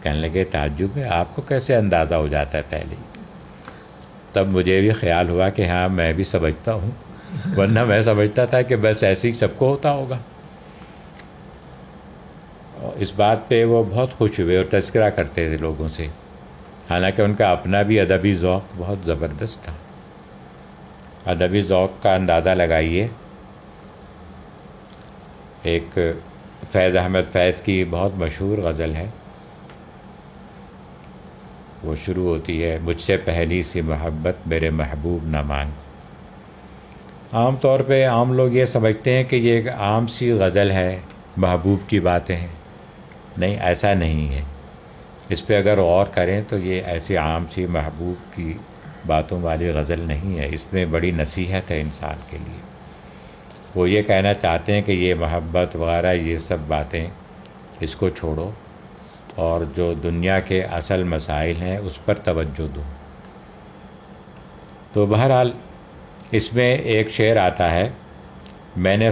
کہنے لگے تعجب ہے، آپ کو کیسے اندازہ ہو جاتا ہے پہلے ہی؟ تب مجھے بھی خیال ہوا کہ ہاں میں بھی سمجھتا ہوں، ورنہ میں سمجھتا تھا کہ بس ایسے ہی سب کو ہوتا ہوگا. اس بات پہ وہ بہت خوش ہوئے اور تذکرہ کرتے تھے لوگوں سے، حالانکہ ان کا اپنا بھی ادبی ذوق بہت زبردست تھا. ادبی ذوق کا اندازہ لگائیے. ایک فیض احمد فیض کی بہت مشہور غزل ہے، وہ شروع ہوتی ہے مجھ سے پہلی سی محبت میرے محبوب نہ مانگ. عام طور پہ عام لوگ یہ سمجھتے ہیں کہ یہ ایک عام سی غزل ہے، محبوب کی باتیں ہیں. نہیں، ایسا نہیں ہے. اس پہ اگر غور کریں تو یہ ایسی عام سی محبوب کی باتوں والی غزل نہیں ہے. اس میں بڑی نصیحت ہے انسان کے لیے. وہ یہ کہنا چاہتے ہیں کہ یہ محبت وغیرہ یہ سب باتیں اس کو چھوڑو اور جو دنیا کے اصل مسائل ہیں اس پر توجہ دو. تو بہرحال اس میں ایک شعر آتا ہے، میں نے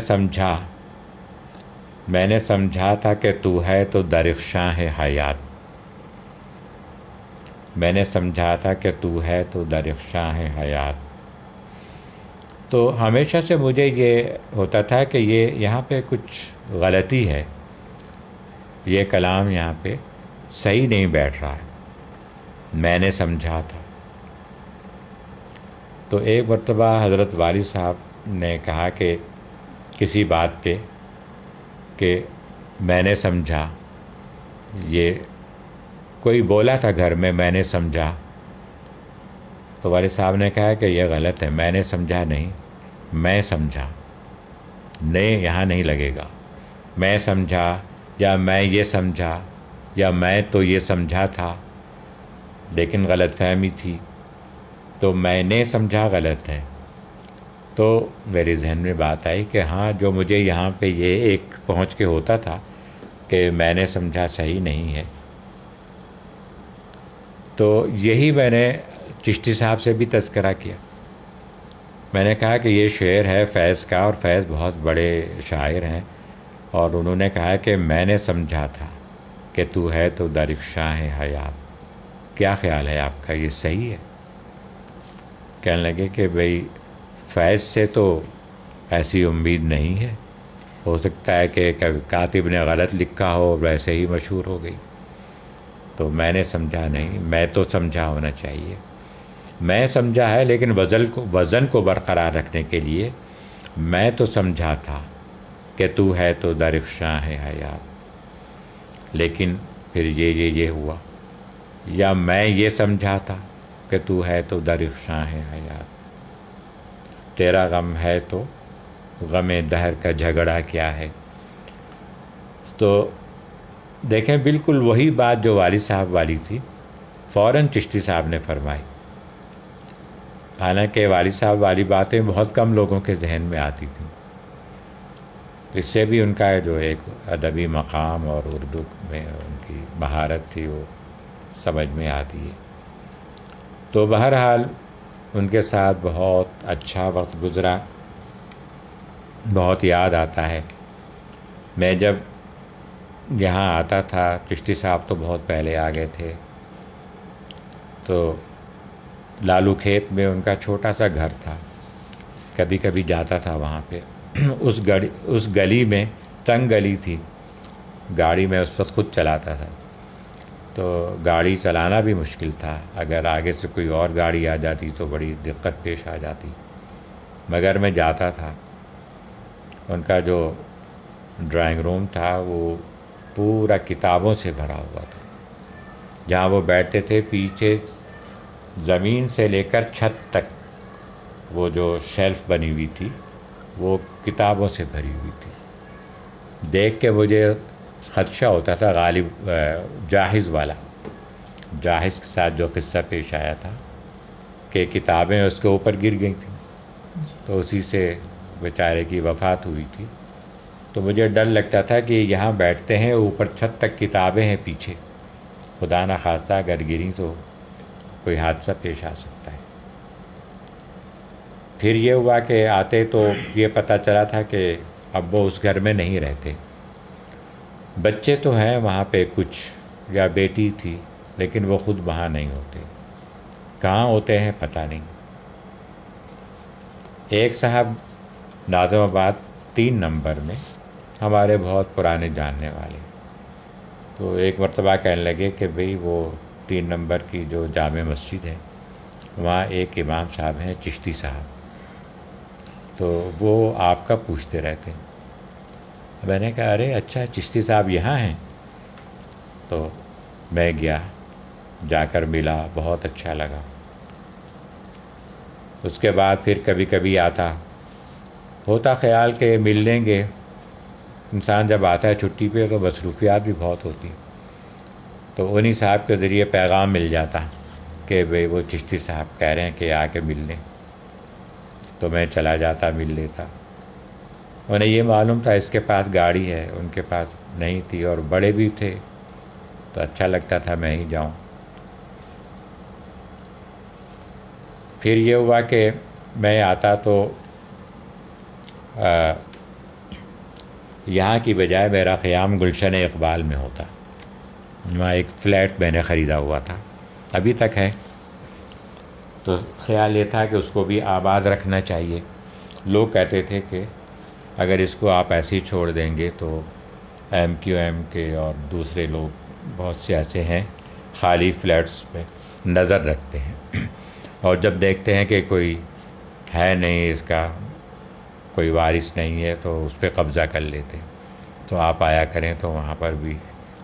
سمجھا تھا کہ تو ہے تو درخشاں ہے حیات. میں نے سمجھا تھا کہ تو ہے تو درخشاں ہے حیات. تو ہمیشہ سے مجھے یہ ہوتا تھا کہ یہ یہاں پہ کچھ غلطی ہے، یہ کلام یہاں پہ صحیح نہیں بیٹھ رہا ہے. میں نے سمجھا تھا. تو ایک مرتبہ حضرت والد صاحب نے کہا کہ کسی بات پہ کہ میں نے سمجھا، یہ کوئی بولا تھا گھر میں نے سمجھا. تو والد صاحب نے کہا کہ یہ غلط ہے، میں نے سمجھا نہیں، میں سمجھا. نہیں، یہاں نہیں لگے گا. میں سمجھا یا میں یہ سمجھا یا میں تو یہ سمجھا تھا لیکن غلط فہمی تھی، تو میں نے سمجھا غلط ہے. تو میرے ذہن میں بات آئی کہ ہاں جو مجھے یہاں پہ یہ ایک پہنچ کے ہوتا تھا کہ میں نے سمجھا صحیح نہیں ہے. تو یہی میں نے چشتی صاحب سے بھی تذکرہ کیا. میں نے کہا کہ یہ شعر ہے فیض کا، اور فیض بہت بڑے شاعر ہیں، اور انہوں نے کہا کہ میں نے سمجھا تھا کہ تو ہے تو درخشاں ہے حیات. کیا خیال ہے آپ کا، یہ صحیح ہے؟ کہنے لگے کہ بھئی فیض سے تو ایسی امید نہیں ہے، ہو سکتا ہے کہ کاتب نے غلط لکھا ہو، ویسے ہی مشہور ہو گئی. تو میں نے سمجھا نہیں، میں تو سمجھا ہونا چاہیے. میں سمجھا ہے لیکن وزن کو برقرار رکھنے کے لیے میں تو سمجھا تھا کہ تو ہے تو درخشاں ہے حیات. لیکن پھر یہ ہوا. یا میں یہ سمجھا تھا کہ تو ہے تو درخشاں ہے حیات. تیرا غم ہے تو غم دہر کا جھگڑا کیا ہے. تو دیکھیں بالکل وہی بات جو والد صاحب والی تھی فوراً چشتی صاحب نے فرمائی. حالانکہ والد صاحب والی باتیں بہت کم لوگوں کے ذہن میں آتی تھیں. اس سے بھی ان کا جو ایک ادبی مقام اور اردو میں ان کی مہارت تھی وہ سمجھ میں آتی ہے. تو بہرحال ان کے ساتھ بہت اچھا وقت گزرا، بہت یاد آتا ہے. میں جب یہاں آتا تھا، چشتی صاحب تو بہت پہلے آ گئے تھے، تو لالو کھیت میں ان کا چھوٹا سا گھر تھا. کبھی کبھی جاتا تھا وہاں پہ. اس گلی میں تنگ گلی تھی، گاڑی میں اس وقت خود چلاتا تھا، تو گاڑی چلانا بھی مشکل تھا. اگر آگے سے کوئی اور گاڑی آ جاتی تو بڑی دقت پیش آ جاتی. مگر میں جاتا تھا. ان کا جو ڈرائنگ روم تھا وہ پورا کتابوں سے بھرا ہوا تھا. جہاں وہ بیٹھتے تھے پیچھے زمین سے لے کر چھت تک وہ جو شیلف بنی ہوئی تھی وہ کتابوں سے بھری ہوئی تھی. دیکھ کے مجھے خدشہ ہوتا تھا غالب جاحظ والا، جاحظ کے ساتھ جو قصہ پیش آیا تھا کہ کتابیں اس کے اوپر گر گئی تھیں، تو اسی سے بیچارے کی وفات ہوئی تھی. تو مجھے ڈر لگتا تھا کہ یہاں بیٹھتے ہیں، اوپر چھت تک کتابیں ہیں پیچھے، خدا نخواستہ اگر گری تو کوئی حادثہ پیش آ سکتا ہے۔ پھر یہ ہوا کہ آتے تو یہ پتہ چلا تھا کہ اب وہ اس گھر میں نہیں رہتے، بچے تو ہیں وہاں پہ کچھ، یا بیٹی تھی، لیکن وہ خود وہاں نہیں ہوتے، کہاں ہوتے ہیں پتہ نہیں۔ ایک صاحب ناظم آباد 3 نمبر میں ہمارے بہت پرانے جاننے والے، تو ایک مرتبہ کہنے لگے کہ بھئی وہ 3 نمبر کی جو جامع مسجد ہے وہاں ایک امام صاحب ہیں چشتی صاحب، تو وہ آپ کا پوچھتے رہتے ہیں۔ میں نے کہا ارے اچھا چشتی صاحب یہاں ہیں؟ تو میں گیا، جا کر ملا، بہت اچھا لگا۔ اس کے بعد پھر کبھی کبھی ہوتا خیال کہ مل لیں گے، انسان جب آتا ہے چھٹی پہ تو مصروفیات بھی بہت ہوتی، تو انہی صاحب کے ذریعے پیغام مل جاتا کہ بھئی وہ چشتی صاحب کہہ رہے ہیں کہ آ کے مل لیں، تو میں چلا جاتا، مل لیتا۔ انہیں یہ معلوم تھا اس کے پاس گاڑی ہے، ان کے پاس نہیں تھی، اور بڑے بھی تھے تو اچھا لگتا تھا میں ہی جاؤں۔ پھر یہ ہوا کہ میں آتا تو یہاں کی بجائے میرا قیام گلشن اقبال میں ہوتا، وہاں ایک فلیٹ میں نے خریدا ہوا تھا، ابھی تک ہے، تو خیال یہ تھا کہ اس کو بھی آباد رکھنا چاہیے۔ لوگ کہتے تھے کہ اگر اس کو آپ ایسے ہی چھوڑ دیں گے تو MQM کے اور دوسرے لوگ بہت سے ایسے ہیں خالی فلیٹس پہ نظر رکھتے ہیں، اور جب دیکھتے ہیں کہ کوئی ہے نہیں، اس کا کوئی وارث نہیں ہے، تو اس پہ قبضہ کر لیتے، تو آپ آیا کریں تو وہاں پر بھی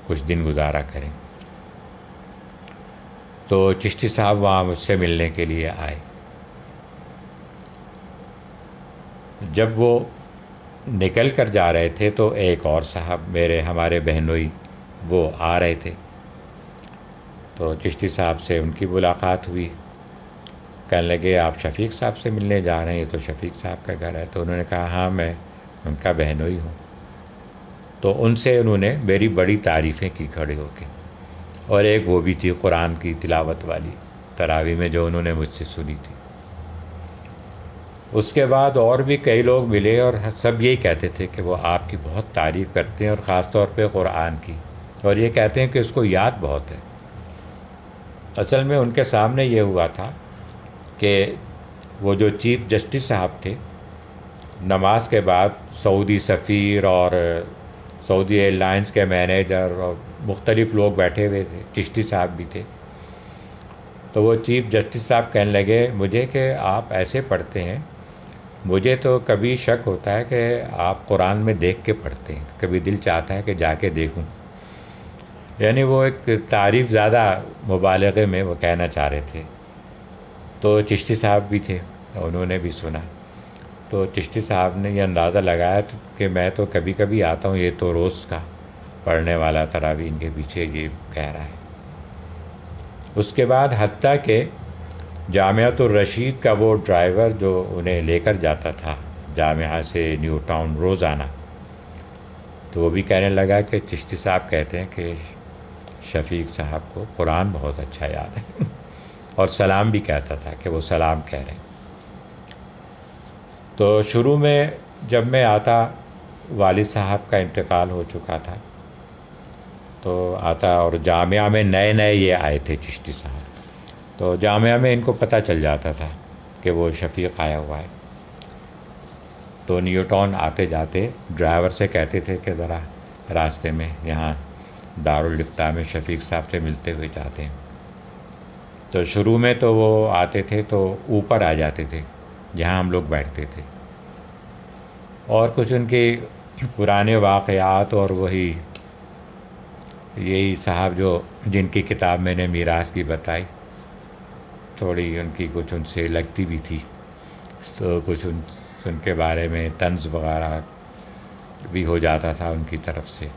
کچھ دن گزارا کریں۔ تو چشتی صاحب وہاں مجھ سے ملنے کے لیے آئے۔ جب وہ نکل کر جا رہے تھے تو ایک اور صاحب ہمارے بہنوئی وہ آ رہے تھے، تو چشتی صاحب سے ان کی ملاقات ہوئی، کہنے لگے آپ شفیق صاحب سے ملنے جا رہے ہیں، یہ تو شفیق صاحب کا گھر ہے۔ تو انہوں نے کہا ہاں میں ان کا بہنوئی ہوں۔ تو ان سے انہوں نے میری بڑی تعریفیں کی کھڑے ہو کے، اور ایک وہ بھی تھی قرآن کی تلاوت والی تراویح میں جو انہوں نے مجھ سے سنی تھی۔ اس کے بعد اور بھی کئی لوگ ملے، اور سب یہی کہتے تھے کہ وہ آپ کی بہت تعریف کرتے ہیں، اور خاص طور پہ قرآن کی، اور یہ کہتے ہیں کہ اس کو یاد بہت ہے۔ اصل میں ان کے سامنے یہ ہوا تھا کہ وہ جو چیف جسٹس صاحب تھے، نماز کے بعد سعودی سفیر اور سعودی ایئر لائنس کے مینیجر اور مختلف لوگ بیٹھے ہوئے تھے، چشتی صاحب بھی تھے، تو وہ چیف جسٹس صاحب کہنے لگے مجھے کہ آپ ایسے پڑھتے ہیں، مجھے تو کبھی شک ہوتا ہے کہ آپ قرآن میں دیکھ کے پڑھتے ہیں، کبھی دل چاہتا ہے کہ جا کے دیکھوں۔ یعنی وہ ایک تعریف زیادہ مبالغے میں وہ کہنا چاہ رہے تھے۔ تو چشتی صاحب بھی تھے، انہوں نے بھی سنا، تو چشتی صاحب نے یہ اندازہ لگایا کہ میں تو کبھی کبھی آتا ہوں، یہ تو روز کا پڑھنے والا تراویح ان کے پیچھے یہ کہہ رہا ہے۔ اس کے بعد حتیٰ کہ جامعۃ الرشید کا وہ ڈرائیور جو انہیں لے کر جاتا تھا جامعہ سے نیو ٹاؤن روزانہ، تو وہ بھی کہنے لگا کہ چشتی صاحب کہتے ہیں کہ شفیق صاحب کو قرآن بہت اچھا یاد ہے، اور سلام بھی کہتا تھا کہ وہ سلام کہہ رہے ہیں۔ تو شروع میں جب میں آتا والد صاحب کا انتقال ہو چکا تھا، تو آتا اور جامعہ میں نئے نئے یہ آئے تھے چشتی صاحب، تو جامعہ میں ان کو پتہ چل جاتا تھا کہ وہ شفیق آیا ہوا ہے، تو نیو ٹاؤن آتے جاتے ڈرائیور سے کہتے تھے کہ ذرا راستے میں یہاں دارالفتاح میں شفیق صاحب سے ملتے ہوئے جاتے ہیں۔ تو شروع میں تو وہ آتے تھے تو اوپر آ جاتے تھے جہاں ہم لوگ بیٹھتے تھے، اور کچھ ان کے پرانے واقعات، اور وہی یہی صاحب جن کی کتاب میں نے میراث کی بتائی، تھوڑی ان کی کچھ ان سے لگتی بھی تھی، تو کچھ ان کے بارے میں طنز وغیرہ بھی ہو جاتا تھا ان کی طرف سے۔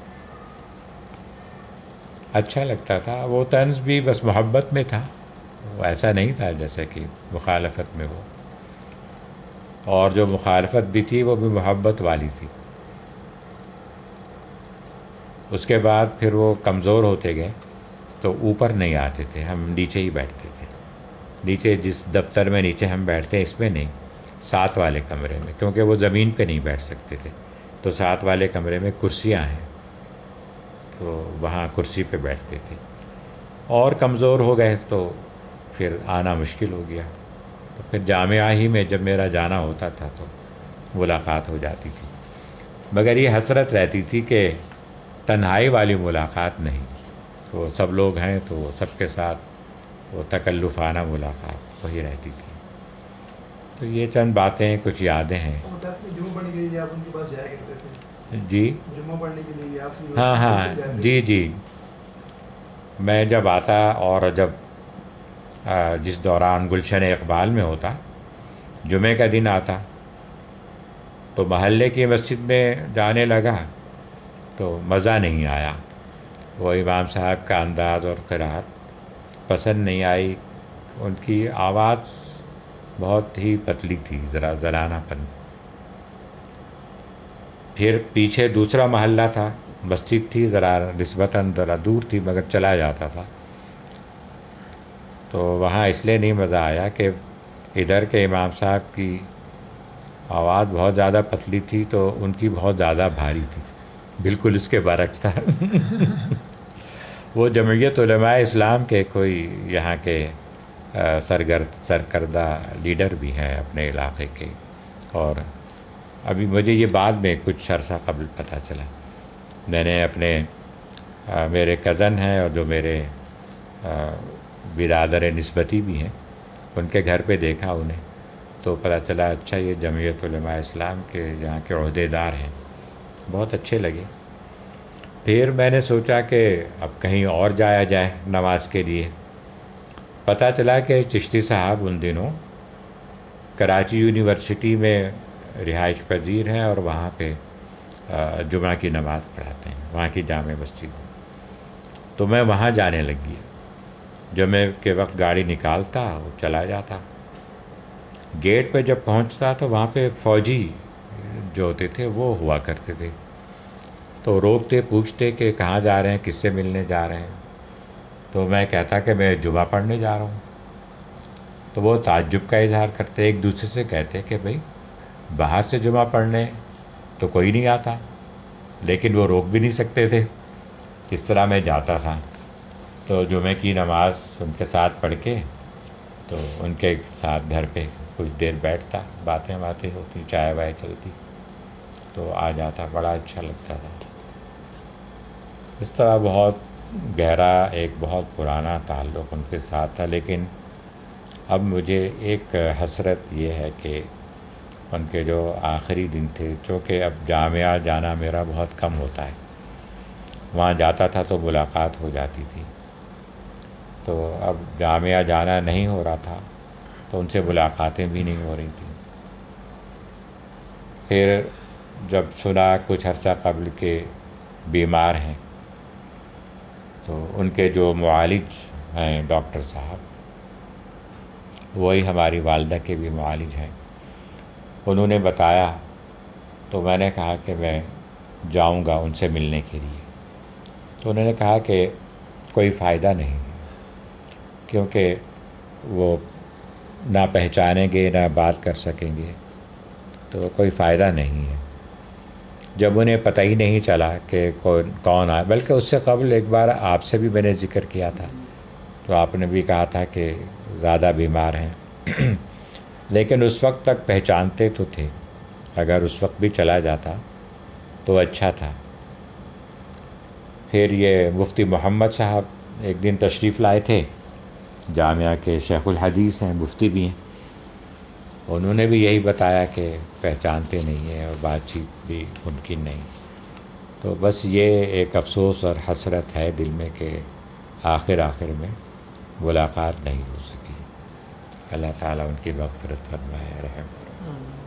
اچھا لگتا تھا، وہ طنز بھی بس محبت میں تھا، وہ ایسا نہیں تھا جیسے کہ مخالفت میں ہو، اور جو مخالفت بھی تھی وہ بھی محبت والی تھی۔ اس کے بعد پھر وہ کمزور ہوتے گئے تو اوپر نہیں آتے تھے، ہم نیچے ہی بیٹھتے تھے. نیچے جس دفتر میں نیچے ہم بیٹھتے ہیں اس میں نہیں، ساتھ والے کمرے میں، کیونکہ وہ زمین پہ نہیں بیٹھ سکتے تھے. تو ساتھ والے کمرے میں کرسیاں ہیں تو وہاں کرسی پہ بیٹھتے تھے. اور کمزور ہو گئے تو پھر آنا مشکل ہو گیا. تو پھر جامعہ ہی میں جب میرا جانا ہوتا تھا تو ملاقات ہو جاتی تھی. مگر یہ حسرت رہتی تھی کہ تنہائی والی ملاقات نہیں، وہ سب لوگ ہیں تو وہ سب کے ساتھ وہ تکلفانہ ملاقات وہی رہتی تھی. تو یہ چند باتیں، کچھ یادیں ہیں. جمعہ پڑھنے کے لیے آپ ان کے پاس جایا کرتے تھے؟ جی جمعہ پڑھنے کے لیے آپ؟ ہاں جی. میں جب آتا اور جب جس دوران گلشن اقبال میں ہوتا، جمعے کا دن آتا تو محلے کی مسجد میں جانے لگا تو مزہ نہیں آیا. وہ امام صاحب کا انداز اور قرات پسند نہیں آئی. ان کی آواز بہت ہی پتلی تھی، ذرا زنانہ پن. پھر پیچھے دوسرا محلہ تھا، مسجد تھی ذرا نسبتاً ذرا دور تھی مگر چلا جاتا تھا. تو وہاں اس لیے نہیں مزہ آیا کہ ادھر کے امام صاحب کی آواز بہت زیادہ پتلی تھی تو ان کی بہت زیادہ بھاری تھی. بالکل اس کے برعکس تھا. وہ جمعیت علماء اسلام کے کوئی یہاں کے سرکردہ لیڈر بھی ہیں اپنے علاقے کے، اور ابھی مجھے یہ بعد میں کچھ عرصہ قبل پتہ چلا. میں نے اپنے میرے کزن ہیں اور جو میرے برادر نسبتی بھی ہیں، ان کے گھر پہ دیکھا انہیں تو پتہ چلا اچھا یہ جمعیت علماء اسلام کے یہاں کے عہدیدار ہیں. بہت اچھے لگے. پھر میں نے سوچا کہ اب کہیں اور جایا جائے نماز کے لیے. پتہ چلا کہ چشتی صاحب ان دنوں کراچی یونیورسٹی میں رہائش پذیر ہیں اور وہاں پہ جمعہ کی نماز پڑھاتے ہیں وہاں کی جامع مسجد میں. تو میں وہاں جانے لگ گیا. جمعے کے وقت گاڑی نکالتا وہ چلا جاتا. گیٹ پہ جب پہنچتا تو وہاں پہ فوجی جو ہوتے تھے وہ ہوا کرتے تھے. تو روکتے، پوچھتے کہ کہاں جا رہے ہیں، کس سے ملنے جا رہے ہیں. تو میں کہتا کہ میں جمعہ پڑھنے جا رہا ہوں. تو وہ تعجب کا اظہار کرتے، ایک دوسرے سے کہتے کہ بھئی باہر سے جمعہ پڑھنے تو کوئی نہیں آتا، لیکن وہ روک بھی نہیں سکتے تھے. اس طرح میں جاتا تھا. تو جمعے کی نماز ان کے ساتھ پڑھ کے تو ان کے ساتھ گھر پہ کچھ دیر بیٹھتا، باتیں ہوتی، چائے وائے چلتی، تو آ جاتا. بڑا اچھا لگتا تھا. اس طرح بہت گہرا ایک بہت پرانا تعلق ان کے ساتھ تھا. لیکن اب مجھے ایک حسرت یہ ہے کہ ان کے جو آخری دن تھے، چونکہ اب جامعہ جانا میرا بہت کم ہوتا ہے. وہاں جاتا تھا تو ملاقات ہو جاتی تھی. تو اب جامعہ جانا نہیں ہو رہا تھا تو ان سے ملاقاتیں بھی نہیں ہو رہی تھیں. پھر جب سنا کچھ عرصہ قبل کے بیمار ہیں تو ان کے جو معالج ہیں ڈاکٹر صاحب، وہی ہماری والدہ کے بھی معالج ہیں، انہوں نے بتایا. تو میں نے کہا کہ میں جاؤں گا ان سے ملنے کے لیے. تو انہوں نے کہا کہ کوئی فائدہ نہیں، کیونکہ وہ نہ پہچانیں گے نہ بات کر سکیں گے، تو کوئی فائدہ نہیں ہے. جب انہیں پتہ ہی نہیں چلا کہ کون آئے، بلکہ اس سے قبل ایک بار آپ سے بھی میں نے ذکر کیا تھا تو آپ نے بھی کہا تھا کہ زیادہ بیمار ہیں. لیکن اس وقت تک پہچانتے تو تھے. اگر اس وقت بھی چلا جاتا تو اچھا تھا. پھر یہ مفتی محمد صاحب ایک دن تشریف لائے تھے، جامعہ کے شیخ الحدیث ہیں، مفتی بھی ہیں. انہوں نے بھی یہی بتایا کہ پہچانتے نہیں ہیں اور بات چیت بھی ممکن نہیں. تو بس یہ ایک افسوس اور حسرت ہے دل میں کہ آخر میں ملاقات نہیں ہو سکی. اللہ تعالیٰ ان کی مغفرت فرمائے، رحم فرمائے.